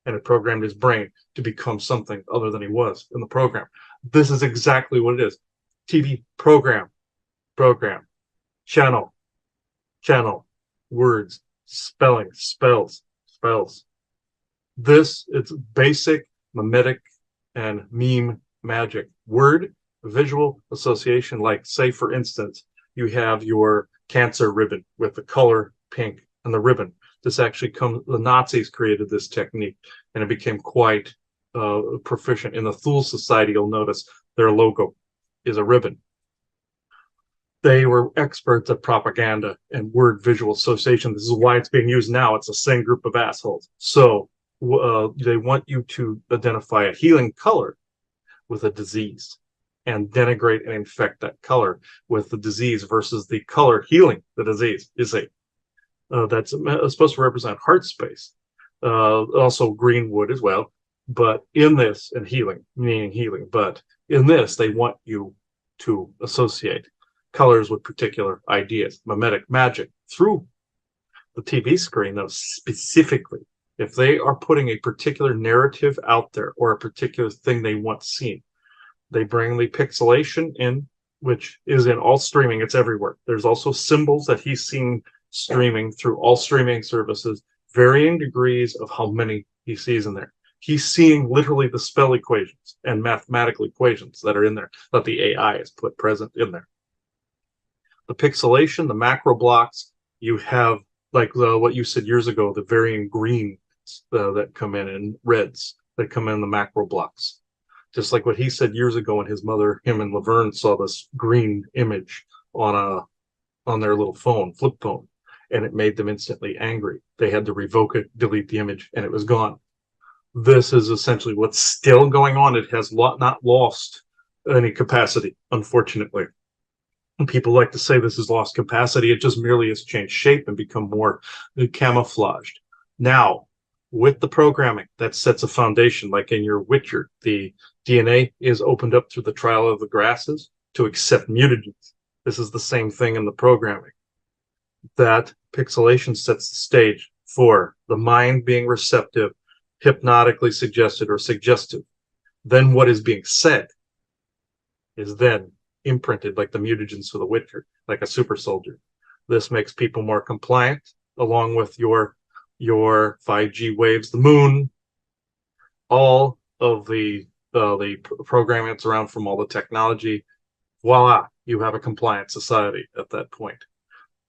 and it programmed his brain to become something other than he was in the program. This is exactly what it is. TV program, channel, words, spelling, spells. This, it's basic mimetic and meme magic. Word, visual association, like say for instance you have your cancer ribbon with the color pink and the ribbon. This actually the Nazis created this technique and it became quite proficient. In the Thule Society, you'll notice their logo is a ribbon. They were experts at propaganda and word visual association. This is why it's being used now. It's the same group of assholes. So they want you to identify a healing color with a disease and denigrate and infect that color with the disease versus the color healing the disease. That's supposed to represent heart space, also green wood as well. But in this, and healing, meaning healing, but in this, they want you to associate colors with particular ideas, mimetic magic through the TV screen, though, specifically. If they are putting a particular narrative out there or a particular thing they want seen, they bring the pixelation in, which is in all streaming. It's everywhere. There's also symbols that he's seen streaming through all streaming services, varying degrees of how many he sees in there. He's seeing literally the spell equations and mathematical equations that are in there that the AI is put present in there. The pixelation, the macro blocks, you have like what you said years ago, the varying greens that come in and reds that come in the macro blocks. Just like what he said years ago when him and Laverne saw this green image on their little phone, flip phone, and it made them instantly angry. They had to revoke it, delete the image, and it was gone. This is essentially what's still going on. It has not lost any capacity, unfortunately. And people like to say this has lost capacity. It just merely has changed shape and become more camouflaged. Now, with the programming that sets a foundation, like in your Witcher, the DNA is opened up through the trial of the grasses to accept mutagens. This is the same thing in the programming. That pixelation sets the stage for the mind being receptive, hypnotically suggested or suggestive. Then what is being said is then imprinted like the mutagens for the Witcher, like a super soldier. This makes people more compliant, along with your 5G waves, the moon, all of the programming that's around from all the technology. Voila, you have a compliant society at that point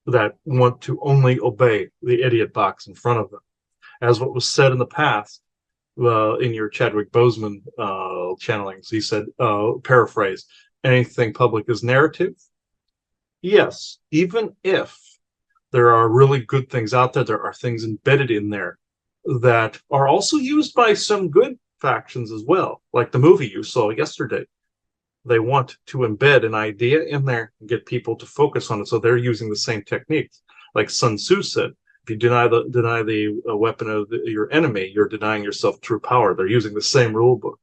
that want to only obey the idiot box in front of them. As what was said in the past, in your Chadwick Boseman channelings, he said, paraphrase, anything public is narrative. Yes, even if there are really good things out there, there are things embedded in there that are also used by some good factions as well, like the movie you saw yesterday. They want to embed an idea in there and get people to focus on it, so they're using the same techniques. Like Sun Tzu said, if you deny the weapon of your enemy, you're denying yourself true power. They're using the same rule book.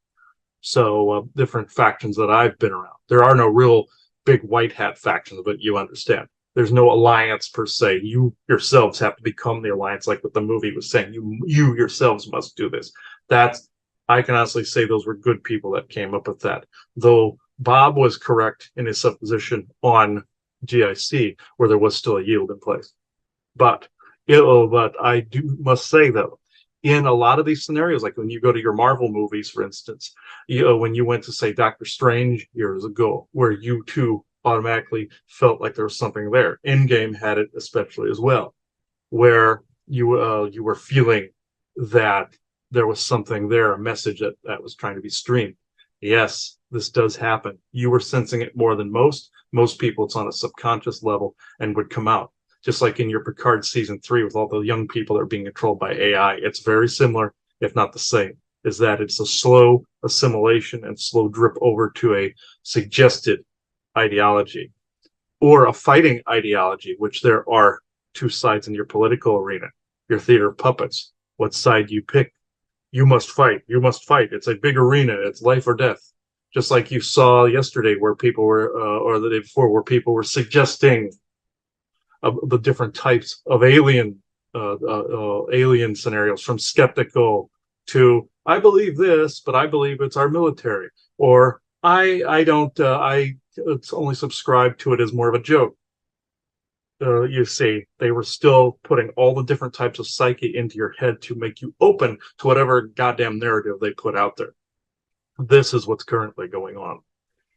So different factions that I've been around. There are no real big white hat factions, but you understand. There's no alliance per se. You yourselves have to become the alliance, like what the movie was saying. You yourselves must do this. That's I can honestly say those were good people that came up with that. Though Bob was correct in his supposition on GIC, where there was still a yield in place. But but I do must say though, in a lot of these scenarios, like when you go to your Marvel movies, for instance, when you went to say Doctor Strange years ago, where you too automatically felt like there was something there. Endgame had it especially as well, where you were feeling that there was something there, a message that was trying to be streamed. Yes, this does happen. You were sensing it more than most. Most people, it's on a subconscious level and would come out. Just like in your Picard season 3 with all the young people that are being controlled by AI, it's very similar, if not the same. Is that it's a slow assimilation and slow drip over to a suggested ideology or a fighting ideology, which there are two sides in your political arena, your theater of puppets. What side do you pick? You must fight. You must fight. It's a big arena. It's life or death. Just like you saw yesterday, where people were, or the day before, where people were suggesting the different types of alien scenarios, from skeptical to I believe this, but I believe it's our military, or I don't. It's only subscribe to it as more of a joke. You see, they were still putting all the different types of psyche into your head to make you open to whatever goddamn narrative they put out there. This is what's currently going on.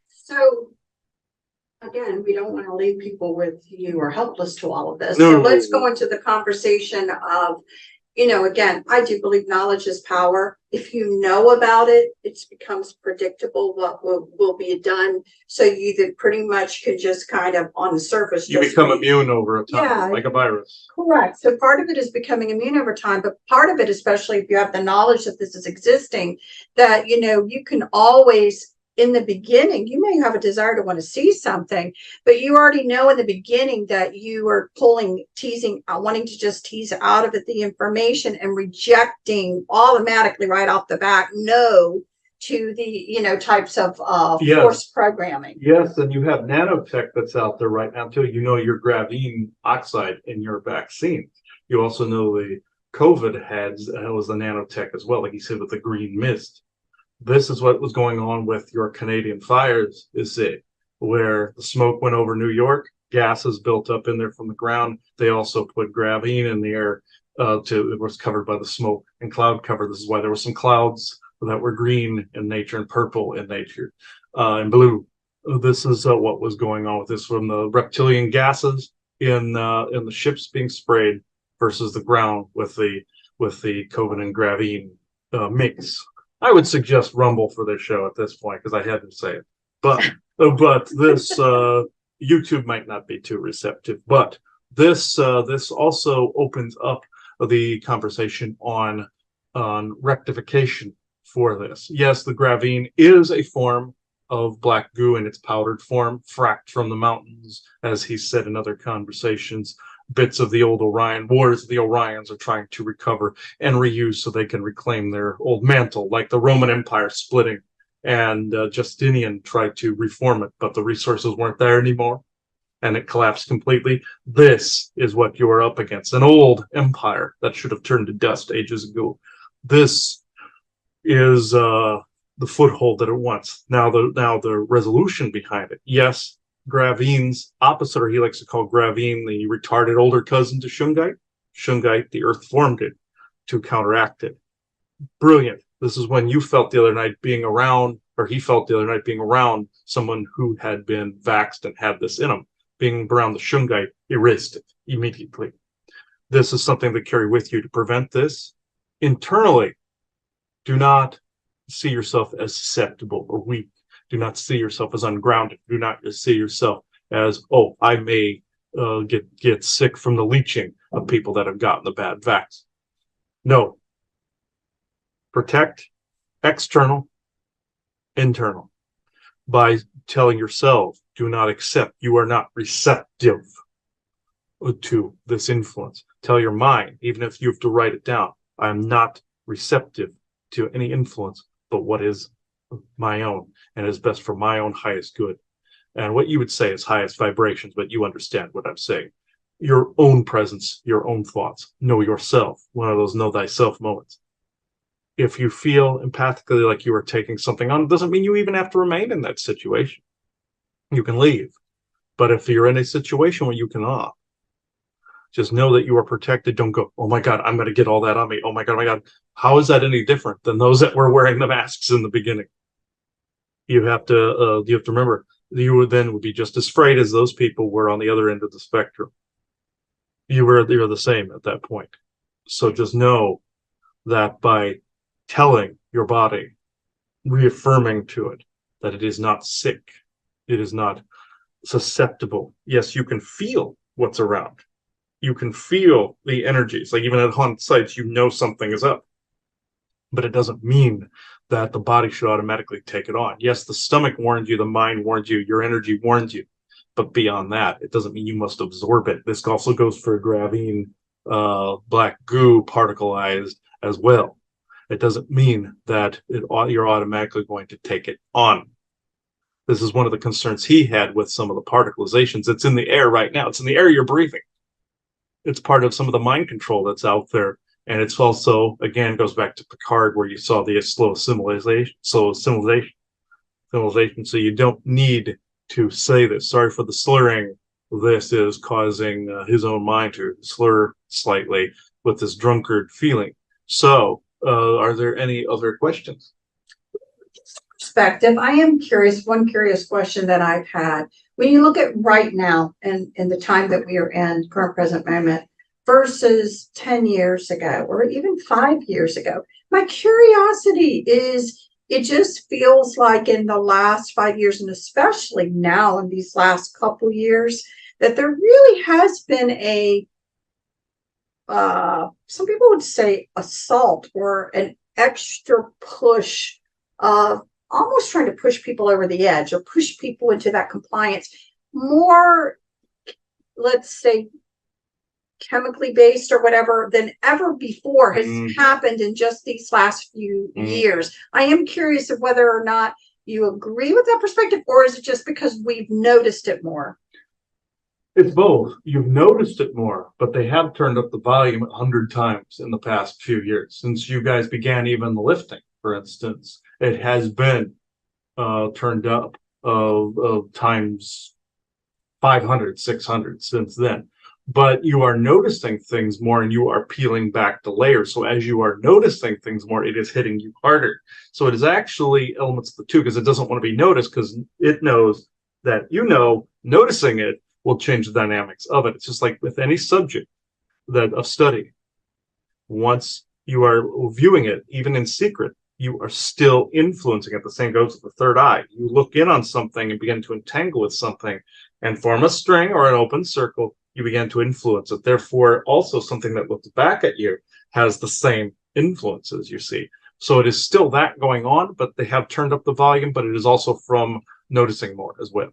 So again, we don't want to leave people with you are helpless to all of this. No. So let's go into the conversation of, again, I do believe knowledge is power. If you know about it, it becomes predictable what will be done. So you then pretty much can just kind of on the surface. You become immune over a time, Yeah, like a virus. Correct. So part of it is becoming immune over time, but part of it, especially if you have the knowledge that this is existing, that, you can always, in the beginning, you may have a desire to want to see something, but you already know in the beginning that you are wanting to just tease out of it the information and rejecting automatically right off the bat, no to the, types of Yes. forced programming. Yes, and you have nanotech that's out there right now too. You know your graphene oxide in your vaccine. You also know the COVID was the nanotech as well, like you said, with the green mist. This is what was going on with your Canadian fires, is it, where the smoke went over New York, gases built up in there from the ground. They also put graphene in the air it was covered by the smoke and cloud cover. This is why there were some clouds that were green in nature and purple in nature and blue. This is what was going on with this, from the reptilian gases in the ships being sprayed versus the ground with the COVID and graphene mix. I would suggest Rumble for this show at this point because I had to say it. But this YouTube might not be too receptive. But this also opens up the conversation on rectification for this. Yes, the graphene is a form of black goo in its powdered form, fracked from the mountains, as he said in other conversations. Bits of the old Orion wars, the Orions are trying to recover and reuse so they can reclaim their old mantle, like the Roman Empire splitting, and Justinian tried to reform it, but the resources weren't there anymore and it collapsed completely. This is what you're up against, an old empire that should have turned to dust ages ago. This is the foothold that it wants. Now the resolution behind it. Yes, Graveen's opposite, or he likes to call Graveen the retarded older cousin to Shungite. Shungite, the earth formed it to counteract it. Brilliant. This is when you felt the other night being around, or he felt the other night being around someone who had been vaxxed and had this in him. Being around the Shungite erased it immediately. This is something to carry with you to prevent this. Internally, do not see yourself as susceptible or weak. Do not see yourself as ungrounded. Do not see yourself as, oh, I may get sick from the leeching of people that have gotten the bad vax. No. Protect external, internal. By telling yourself, do not accept. You are not receptive to this influence. Tell your mind, even if you have to write it down, I am not receptive to any influence but what is my own, and is best for my own highest good. And what you would say is highest vibrations, but you understand what I'm saying. Your own presence, your own thoughts, know yourself, one of those know thyself moments. If you feel empathically like you are taking something on, it doesn't mean you even have to remain in that situation. You can leave. But if you're in a situation where you cannot, just know that you are protected. Don't go, oh my God, I'm going to get all that on me. Oh my God. How is that any different than those that were wearing the masks in the beginning? You have to remember, you would be just as afraid as those people were on the other end of the spectrum. You're the same at that point. So just know that by telling your body, reaffirming to it that it is not sick, it is not susceptible. Yes, you can feel what's around. You can feel the energies. Like even at haunted sites, you know something is up. But it doesn't mean that the body should automatically take it on. Yes, the stomach warned you, the mind warned you, your energy warned you. But beyond that, it doesn't mean you must absorb it. This also goes for gravine, black goo particleized as well. It doesn't mean that you're automatically going to take it on. This is one of the concerns he had with some of the particleizations. It's in the air right now. It's in the air you're breathing. It's part of some of the mind control that's out there. And it's also, again, goes back to Picard, where you saw the slow assimilation. So you don't need to say this. Sorry for the slurring. This is causing his own mind to slur slightly with this drunkard feeling. So, are there any other questions? Perspective. I am curious, one curious question that I've had. When you look at right now and in the time that we are in, current present moment, versus 10 years ago, or even 5 years ago, my curiosity is, it just feels like in the last 5 years, and especially now in these last couple years, that there really has been a, some people would say assault or an extra push of almost trying to push people over the edge or push people into that compliance more, let's say, chemically based or whatever than ever before has happened in just these last few years. I am curious of whether or not you agree with that perspective, or is it just because we've noticed it more? It's both. You've noticed it more, but they have turned up the volume 100 times in the past few years. Since you guys began even the lifting, for instance, it has been turned up of times 500, 600 since then. But you are noticing things more and you are peeling back the layers. So as you are noticing things more, it is hitting you harder. So it is actually elements of the two, because it doesn't want to be noticed, because it knows that noticing it will change the dynamics of it. It's just like with any subject of study. Once you are viewing it, even in secret, you are still influencing it. The same goes with the third eye. You look in on something and begin to entangle with something and form a string or an open circle. You begin to influence it. Therefore, also something that looks back at you has the same influences, you see. So it is still that going on, but they have turned up the volume, but it is also from noticing more as well.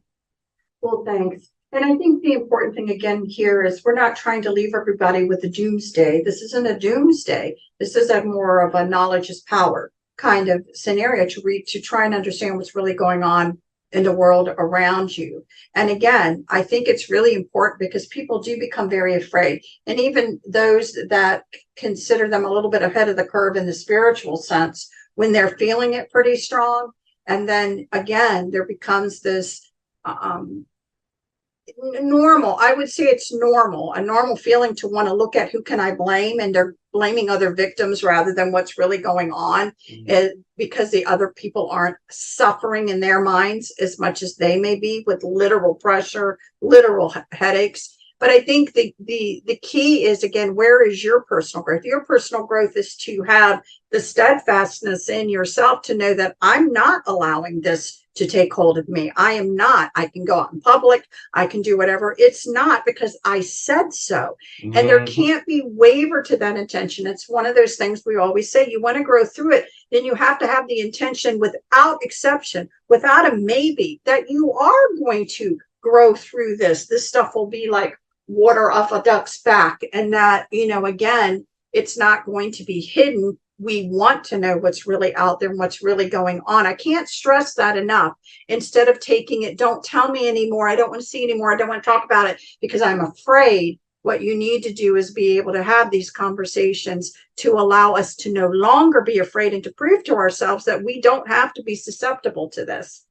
Well, thanks. And I think the important thing again here is we're not trying to leave everybody with a doomsday. This isn't a doomsday. This is a more of a knowledge is power kind of scenario to try and understand what's really going on in the world around you. And again, I think it's really important because people do become very afraid. And even those that consider them a little bit ahead of the curve in the spiritual sense, when they're feeling it pretty strong, and then again, there becomes this normal, I would say it's normal, a normal feeling to want to look at who can I blame, and they're blaming other victims rather than what's really going on, because the other people aren't suffering in their minds as much as they may be with literal pressure, literal headaches. But I think the key is, again, where is your personal growth? Your personal growth is to have the steadfastness in yourself to know that I'm not allowing this to take hold of me. I am not. I can go out in public. I can do whatever. It's not because I said so. And there can't be waver to that intention. It's one of those things we always say, you want to grow through it, then you have to have the intention without exception, without a maybe, that you are going to grow through this. This stuff will be like water off a duck's back. And that, again, it's not going to be hidden we want to know what's really out there and what's really going on. I can't stress that enough. Instead of taking it, don't tell me anymore. I don't want to see anymore. I don't want to talk about it because I'm afraid. What you need to do is be able to have these conversations to allow us to no longer be afraid and to prove to ourselves that we don't have to be susceptible to this.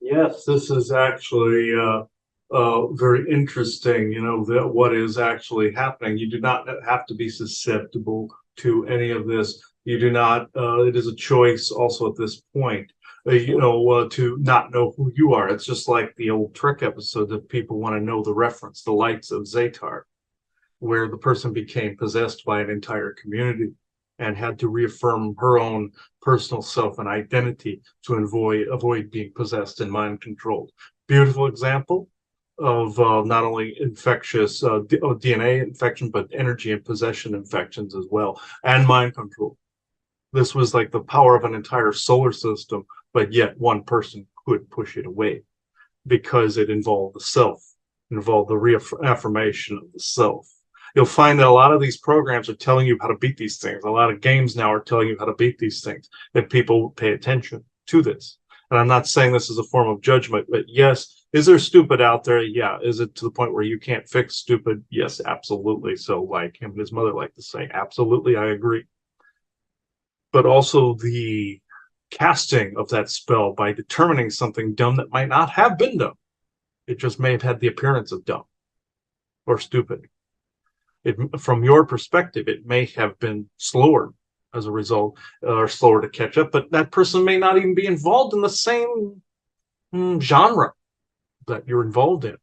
Yes, this is actually very interesting, that what is actually happening. You do not have to be susceptible to any of this. You do not, it is a choice also at this point, to not know who you are. It's just like the old Trek episode that people want to know the reference, the lights of Zatar, where the person became possessed by an entire community and had to reaffirm her own personal self and identity to avoid being possessed and mind controlled. Beautiful example of not only infectious DNA infection, but energy and possession infections as well, and mind control. This was like the power of an entire solar system, but yet one person could push it away because it involved the self, involved the reaffirmation of the self. You'll find that a lot of these programs are telling you how to beat these things. A lot of games now are telling you how to beat these things, if people pay attention to this. And I'm not saying this is a form of judgment, but yes, is there stupid out there? Yeah. Is it to the point where you can't fix stupid? Yes, absolutely. So like him and his mother like to say, absolutely, I agree. But also the casting of that spell by determining something dumb that might not have been dumb. It just may have had the appearance of dumb or stupid. From your perspective, it may have been slower as a result, or slower to catch up, but that person may not even be involved in the same genre that you're involved in.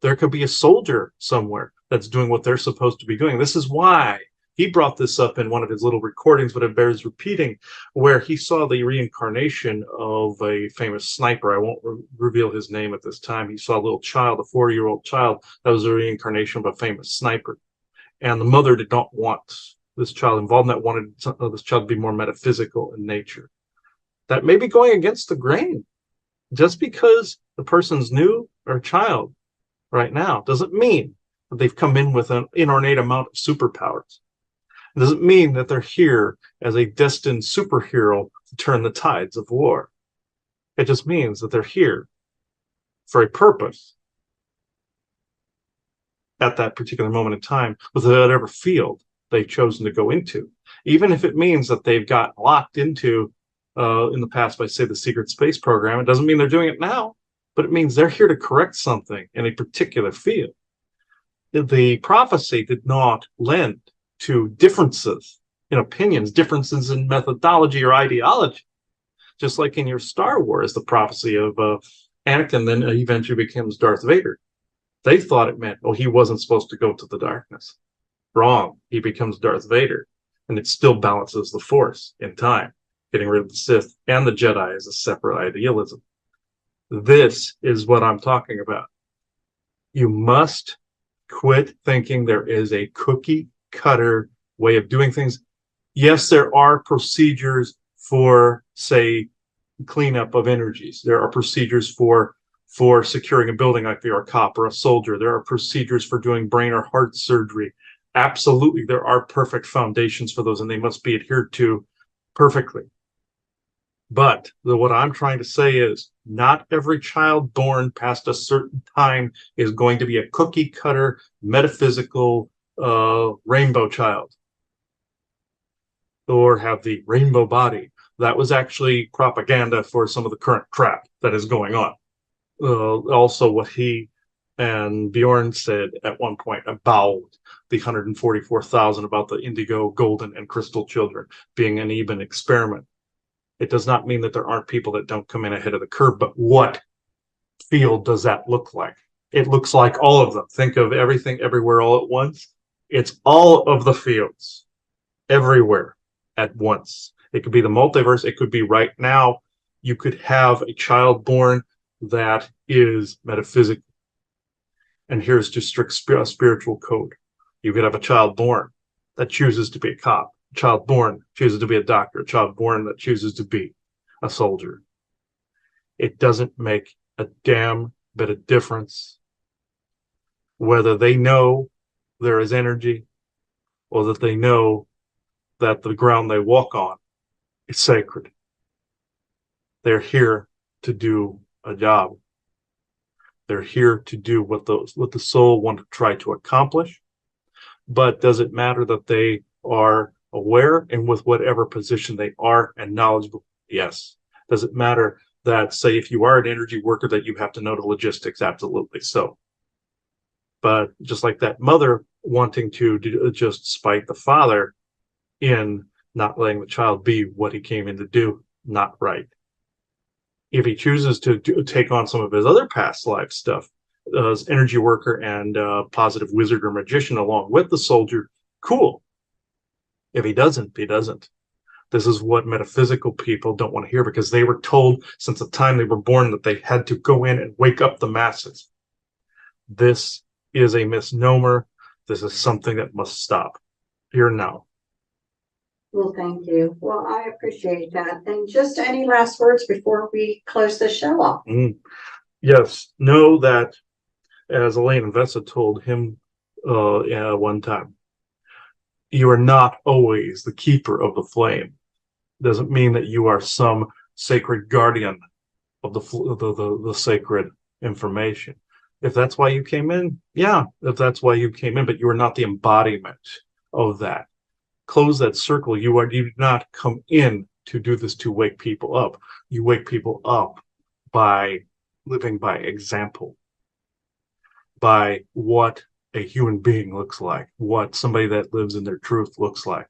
There could be a soldier somewhere that's doing what they're supposed to be doing. This is why he brought this up in one of his little recordings, but it bears repeating, where he saw the reincarnation of a famous sniper. I won't reveal his name at this time. He saw a little child, a 4-year-old child, that was a reincarnation of a famous sniper. And the mother did not want this child involved in that, wanted this child to be more metaphysical in nature. That may be going against the grain. Just because the person's new or a child right now doesn't mean that they've come in with an inordinate amount of superpowers. It doesn't mean that they're here as a destined superhero to turn the tides of war. It just means that they're here for a purpose at that particular moment in time with whatever field they've chosen to go into. Even if it means that they've got locked into, in the past, by, say, the secret space program, it doesn't mean they're doing it now, but it means they're here to correct something in a particular field. The prophecy did not lend to differences in opinions, differences in methodology or ideology. Just like in your Star Wars, the prophecy of Anakin then eventually becomes Darth Vader. They thought it meant, oh, he wasn't supposed to go to the darkness. Wrong. He becomes Darth Vader, and it still balances the Force in time, getting rid of the Sith and the Jedi as a separate idealism. This is what I'm talking about. You must quit thinking there is a cookie cutter way of doing things. Yes, there are procedures for, say, cleanup of energies. There are procedures for securing a building, like if you're a cop or a soldier. There are procedures for doing brain or heart surgery. Absolutely, there are perfect foundations for those, and they must be adhered to perfectly. But what I'm trying to say is not every child born past a certain time is going to be a cookie cutter, metaphysical rainbow child or have the rainbow body. That was actually propaganda for some of the current crap that is going on. Also, what he and Bjorn said at one point about the 144,000, about the indigo, golden, and crystal children being an even experiment. It does not mean that there aren't people that don't come in ahead of the curve, but what field does that look like? It looks like all of them. Think of everything, everywhere, all at once. It's all of the fields, everywhere at once. It could be the multiverse. It could be right now. You could have a child born that is metaphysical. And here's just strict spiritual code. You could have a child born that chooses to be a cop, a child born chooses to be a doctor, a child born that chooses to be a soldier. It doesn't make a damn bit of difference whether they know there is energy or that they know that the ground they walk on is sacred. They're here to do a job. They're here to do what the soul want to try to accomplish. But does it matter that they are aware and with whatever position they are and knowledgeable? Yes. Does it matter that, say, if you are an energy worker, that you have to know the logistics? Absolutely so. But just like that mother wanting to just spite the father in not letting the child be what he came in to do, not right. If he chooses to take on some of his other past life stuff, as energy worker and positive wizard or magician along with the soldier, cool. If he doesn't, he doesn't. This is what metaphysical people don't want to hear, because they were told since the time they were born that they had to go in and wake up the masses. This is a misnomer. This is something that must stop here now. Well, thank you. Well, I appreciate that. And just any last words before we close the show off? Yes, know that, as Elaine Vessa told him one time, you are not always the keeper of the flame. Doesn't mean that you are some sacred guardian of the sacred information. If that's why you came in, yeah, if that's why you came in, but you are not the embodiment of that. Close that circle. You do not come in to do this to wake people up. You wake people up by living by example, by what a human being looks like, what somebody that lives in their truth looks like.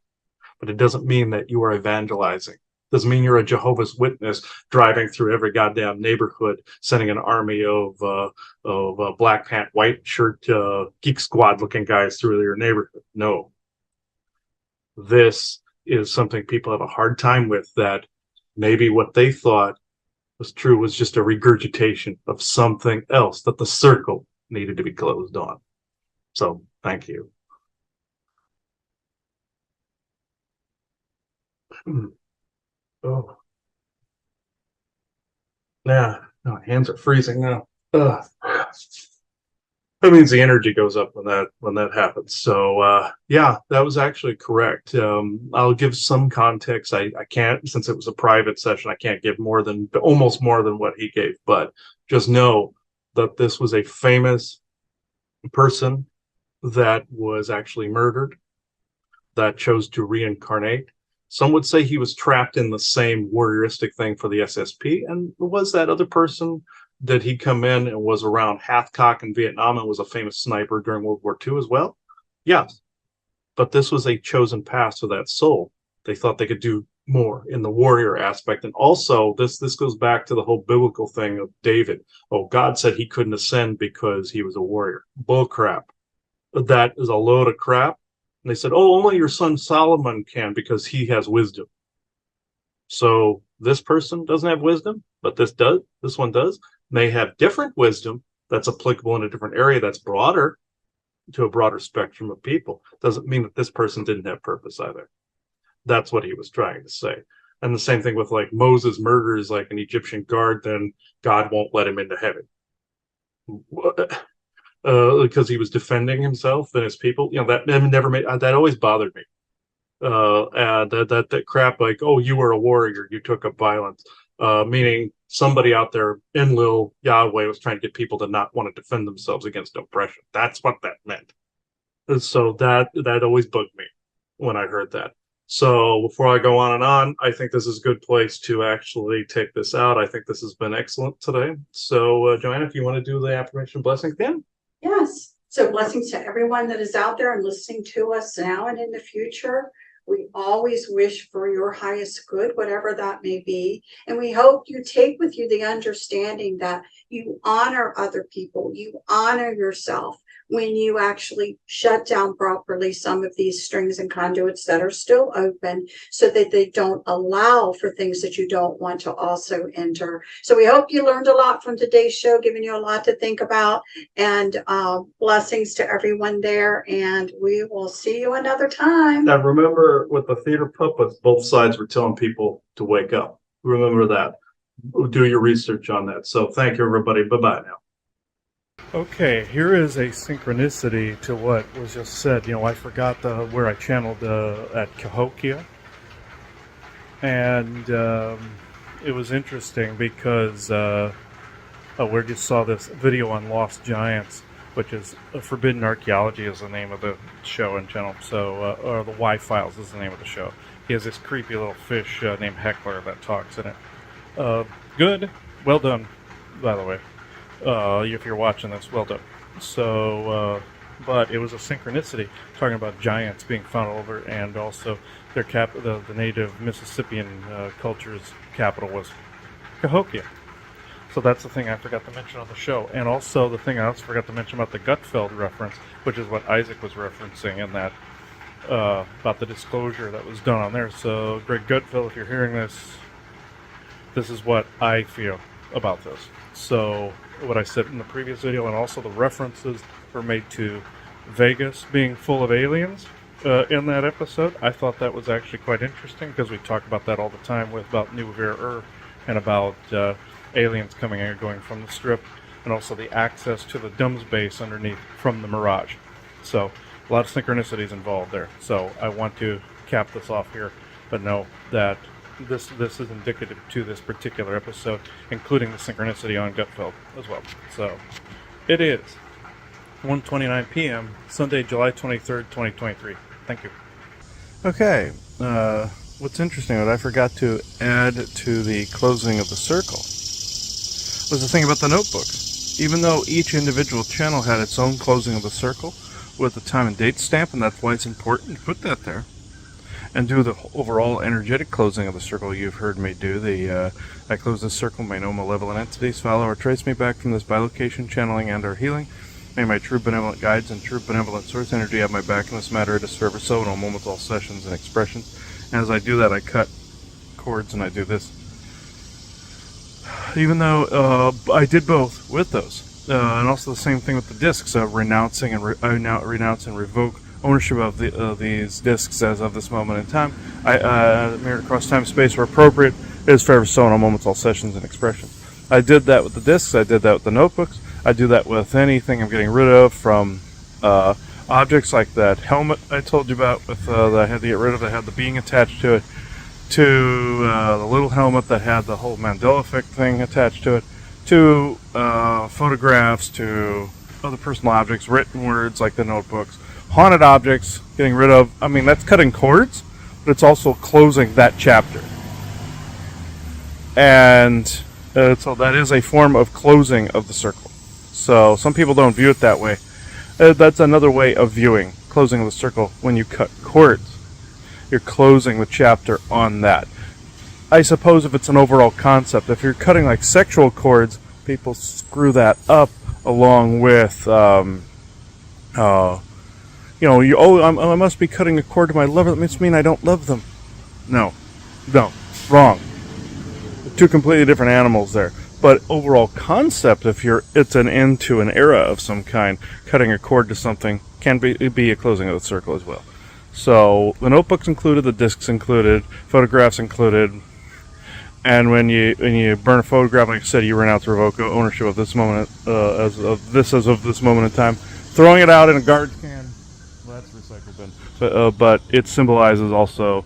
But it doesn't mean that you are evangelizing. Doesn't mean you're a Jehovah's Witness driving through every goddamn neighborhood, sending an army of black pant, white shirt, geek squad looking guys through your neighborhood. No. This is something people have a hard time with, that maybe what they thought was true was just a regurgitation of something else, that the circle needed to be closed on. So thank you. Oh, yeah, my hands are freezing now. Ugh. That means the energy goes up when that happens. So yeah, that was actually correct. I'll give some context. I can't, since it was a private session, I can't give almost more than what he gave, but just know that this was a famous person that was actually murdered, that chose to reincarnate. Some would say he was trapped in the same warrioristic thing for the SSP. And was that other person, did he come in and was around Hathcock in Vietnam and was a famous sniper during World War II as well? Yes. But this was a chosen path for that soul. They thought they could do more in the warrior aspect. And also, this goes back to the whole biblical thing of David. Oh, God said he couldn't ascend because he was a warrior. Bull crap. That is a load of crap. And they said, oh, only your son Solomon can because he has wisdom. So this person doesn't have wisdom, but this one does. They have different wisdom that's applicable in a different area, that's broader to a broader spectrum of people. Doesn't mean that this person didn't have purpose either. That's what he was trying to say. And the same thing with, like, Moses murders like an Egyptian guard, then God won't let him into heaven. Because he was defending himself and his people. You know, that never made, that always bothered me. And that crap, like, oh, you were a warrior, you took up violence, meaning somebody out there, Enlil, Yahweh, was trying to get people to not want to defend themselves against oppression. That's what that meant. And so that always bugged me when I heard that. So before I go on and on, I think this is a good place to actually take this out. I think this has been excellent today. So Joanna, if you want to do the affirmation blessing again. Yes. So blessings to everyone that is out there and listening to us now and in the future. We always wish for your highest good, whatever that may be. And we hope you take with you the understanding that you honor other people, you honor yourself when you actually shut down properly some of these strings and conduits that are still open, so that they don't allow for things that you don't want to also enter. So we hope you learned a lot from today's show, giving you a lot to think about, and blessings to everyone there. And we will see you another time. Now remember, with the theater puppets, both sides were telling people to wake up. Remember that. Do your research on that. So thank you, everybody. Bye-bye now. Okay, here is a synchronicity to what was just said. I forgot where I channeled at Cahokia, and it was interesting because we just saw this video on Lost Giants, which is Forbidden Archaeology is the name of the show and channel. So, or the Y Files is the name of the show. He has this creepy little fish named Heckler that talks in it. Good, well done, by the way. If you're watching this, well done. So, but it was a synchronicity talking about giants being found all over, and also their the native Mississippian culture's capital was Cahokia. So that's the thing I forgot to mention on the show, and also the thing I also forgot to mention about the Gutfeld reference, which is what Isaac was referencing in that about the disclosure that was done on there. So, Greg Gutfeld, if you're hearing this, this is what I feel about this. So, what I said in the previous video, and also the references were made to Vegas being full of aliens in that episode. I thought that was actually quite interesting because we talk about that all the time about New Vera and about aliens coming and going from the Strip, and also the access to the Dumbs base underneath from the Mirage. So a lot of synchronicities involved there. So I want to cap this off here, but know that this is indicative to this particular episode, including the synchronicity on Gutfeld as well. So it is 1:29 p.m. Sunday, July 23rd, 2023. Thank you. Okay, what's interesting that I forgot to add to the closing of the circle was the thing about the notebooks. Even though each individual channel had its own closing of the circle with the time and date stamp, and that's why it's important to put that there, and do the overall energetic closing of the circle you've heard me do. I close this circle, may no malevolent entities follow or trace me back from this bilocation, channeling and or healing. May my true benevolent guides and true benevolent source energy have my back in this matter. It is forever so in all moments, all sessions and expressions. And as I do that, I cut cords and I do this. Even though I did both with those. And also the same thing with the discs, renouncing and renounce and revoke ownership of these discs as of this moment in time. Mirror across time space where appropriate. It is forever so in all moments, all sessions and expressions. I did that with the discs. I did that with the notebooks. I do that with anything I'm getting rid of, from objects like that helmet I told you about with that I had to get rid of, that had the being attached to it, to the little helmet that had the whole Mandela effect thing attached to it, to photographs, to other personal objects, written words like the notebooks, haunted objects, getting rid of. I mean, that's cutting cords, but it's also closing that chapter. And so that is a form of closing of the circle. So some people don't view it that way. That's another way of viewing closing of the circle. When you cut cords, you're closing the chapter on that. I suppose if it's an overall concept, if you're cutting like sexual cords, people screw that up along with, I must be cutting a cord to my lover. That must mean I don't love them. No, wrong. Two completely different animals there. But overall concept, if it's an end to an era of some kind, cutting a cord to something can be a closing of the circle as well. So the notebooks included, the discs included, photographs included, and when you burn a photograph, like I said, you renounce revoke ownership of this moment as of this moment in time, throwing it out in a garbage can. Well, that's a recycle bin, but it symbolizes also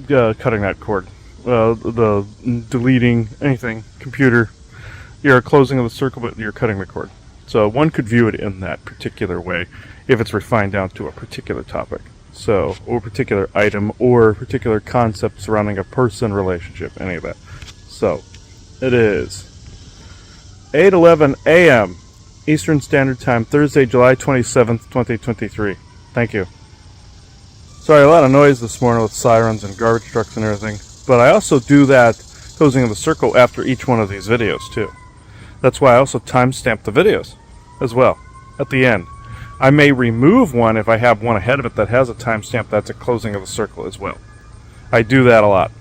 cutting that cord. The deleting anything, computer, you're closing of the circle, but you're cutting the cord. So one could view it in that particular way if it's refined down to a particular topic. So, or particular item, or particular concept surrounding a person, relationship, any of that. So, it is 8:11 a.m. Eastern Standard Time, Thursday, July 27th, 2023. Thank you. Sorry, a lot of noise this morning with sirens and garbage trucks and everything. But I also do that closing of the circle after each one of these videos, too. That's why I also timestamp the videos as well at the end. I may remove one if I have one ahead of it that has a timestamp that's a closing of the circle as well. I do that a lot.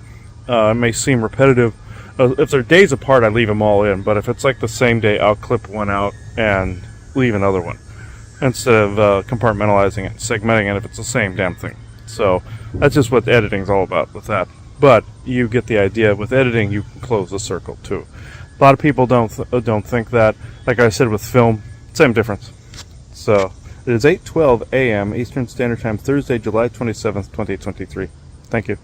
It may seem repetitive. If they're days apart, I leave them all in. But if it's like the same day, I'll clip one out and leave another one instead of compartmentalizing it, segmenting it if it's the same damn thing. So that's just what editing's all about with that. But you get the idea. With editing, you can close the circle too. A lot of people don't think that. Like I said with film, Same difference. So it is 8:12 a.m. Eastern Standard Time, Thursday, July 27th, 2023. Thank you.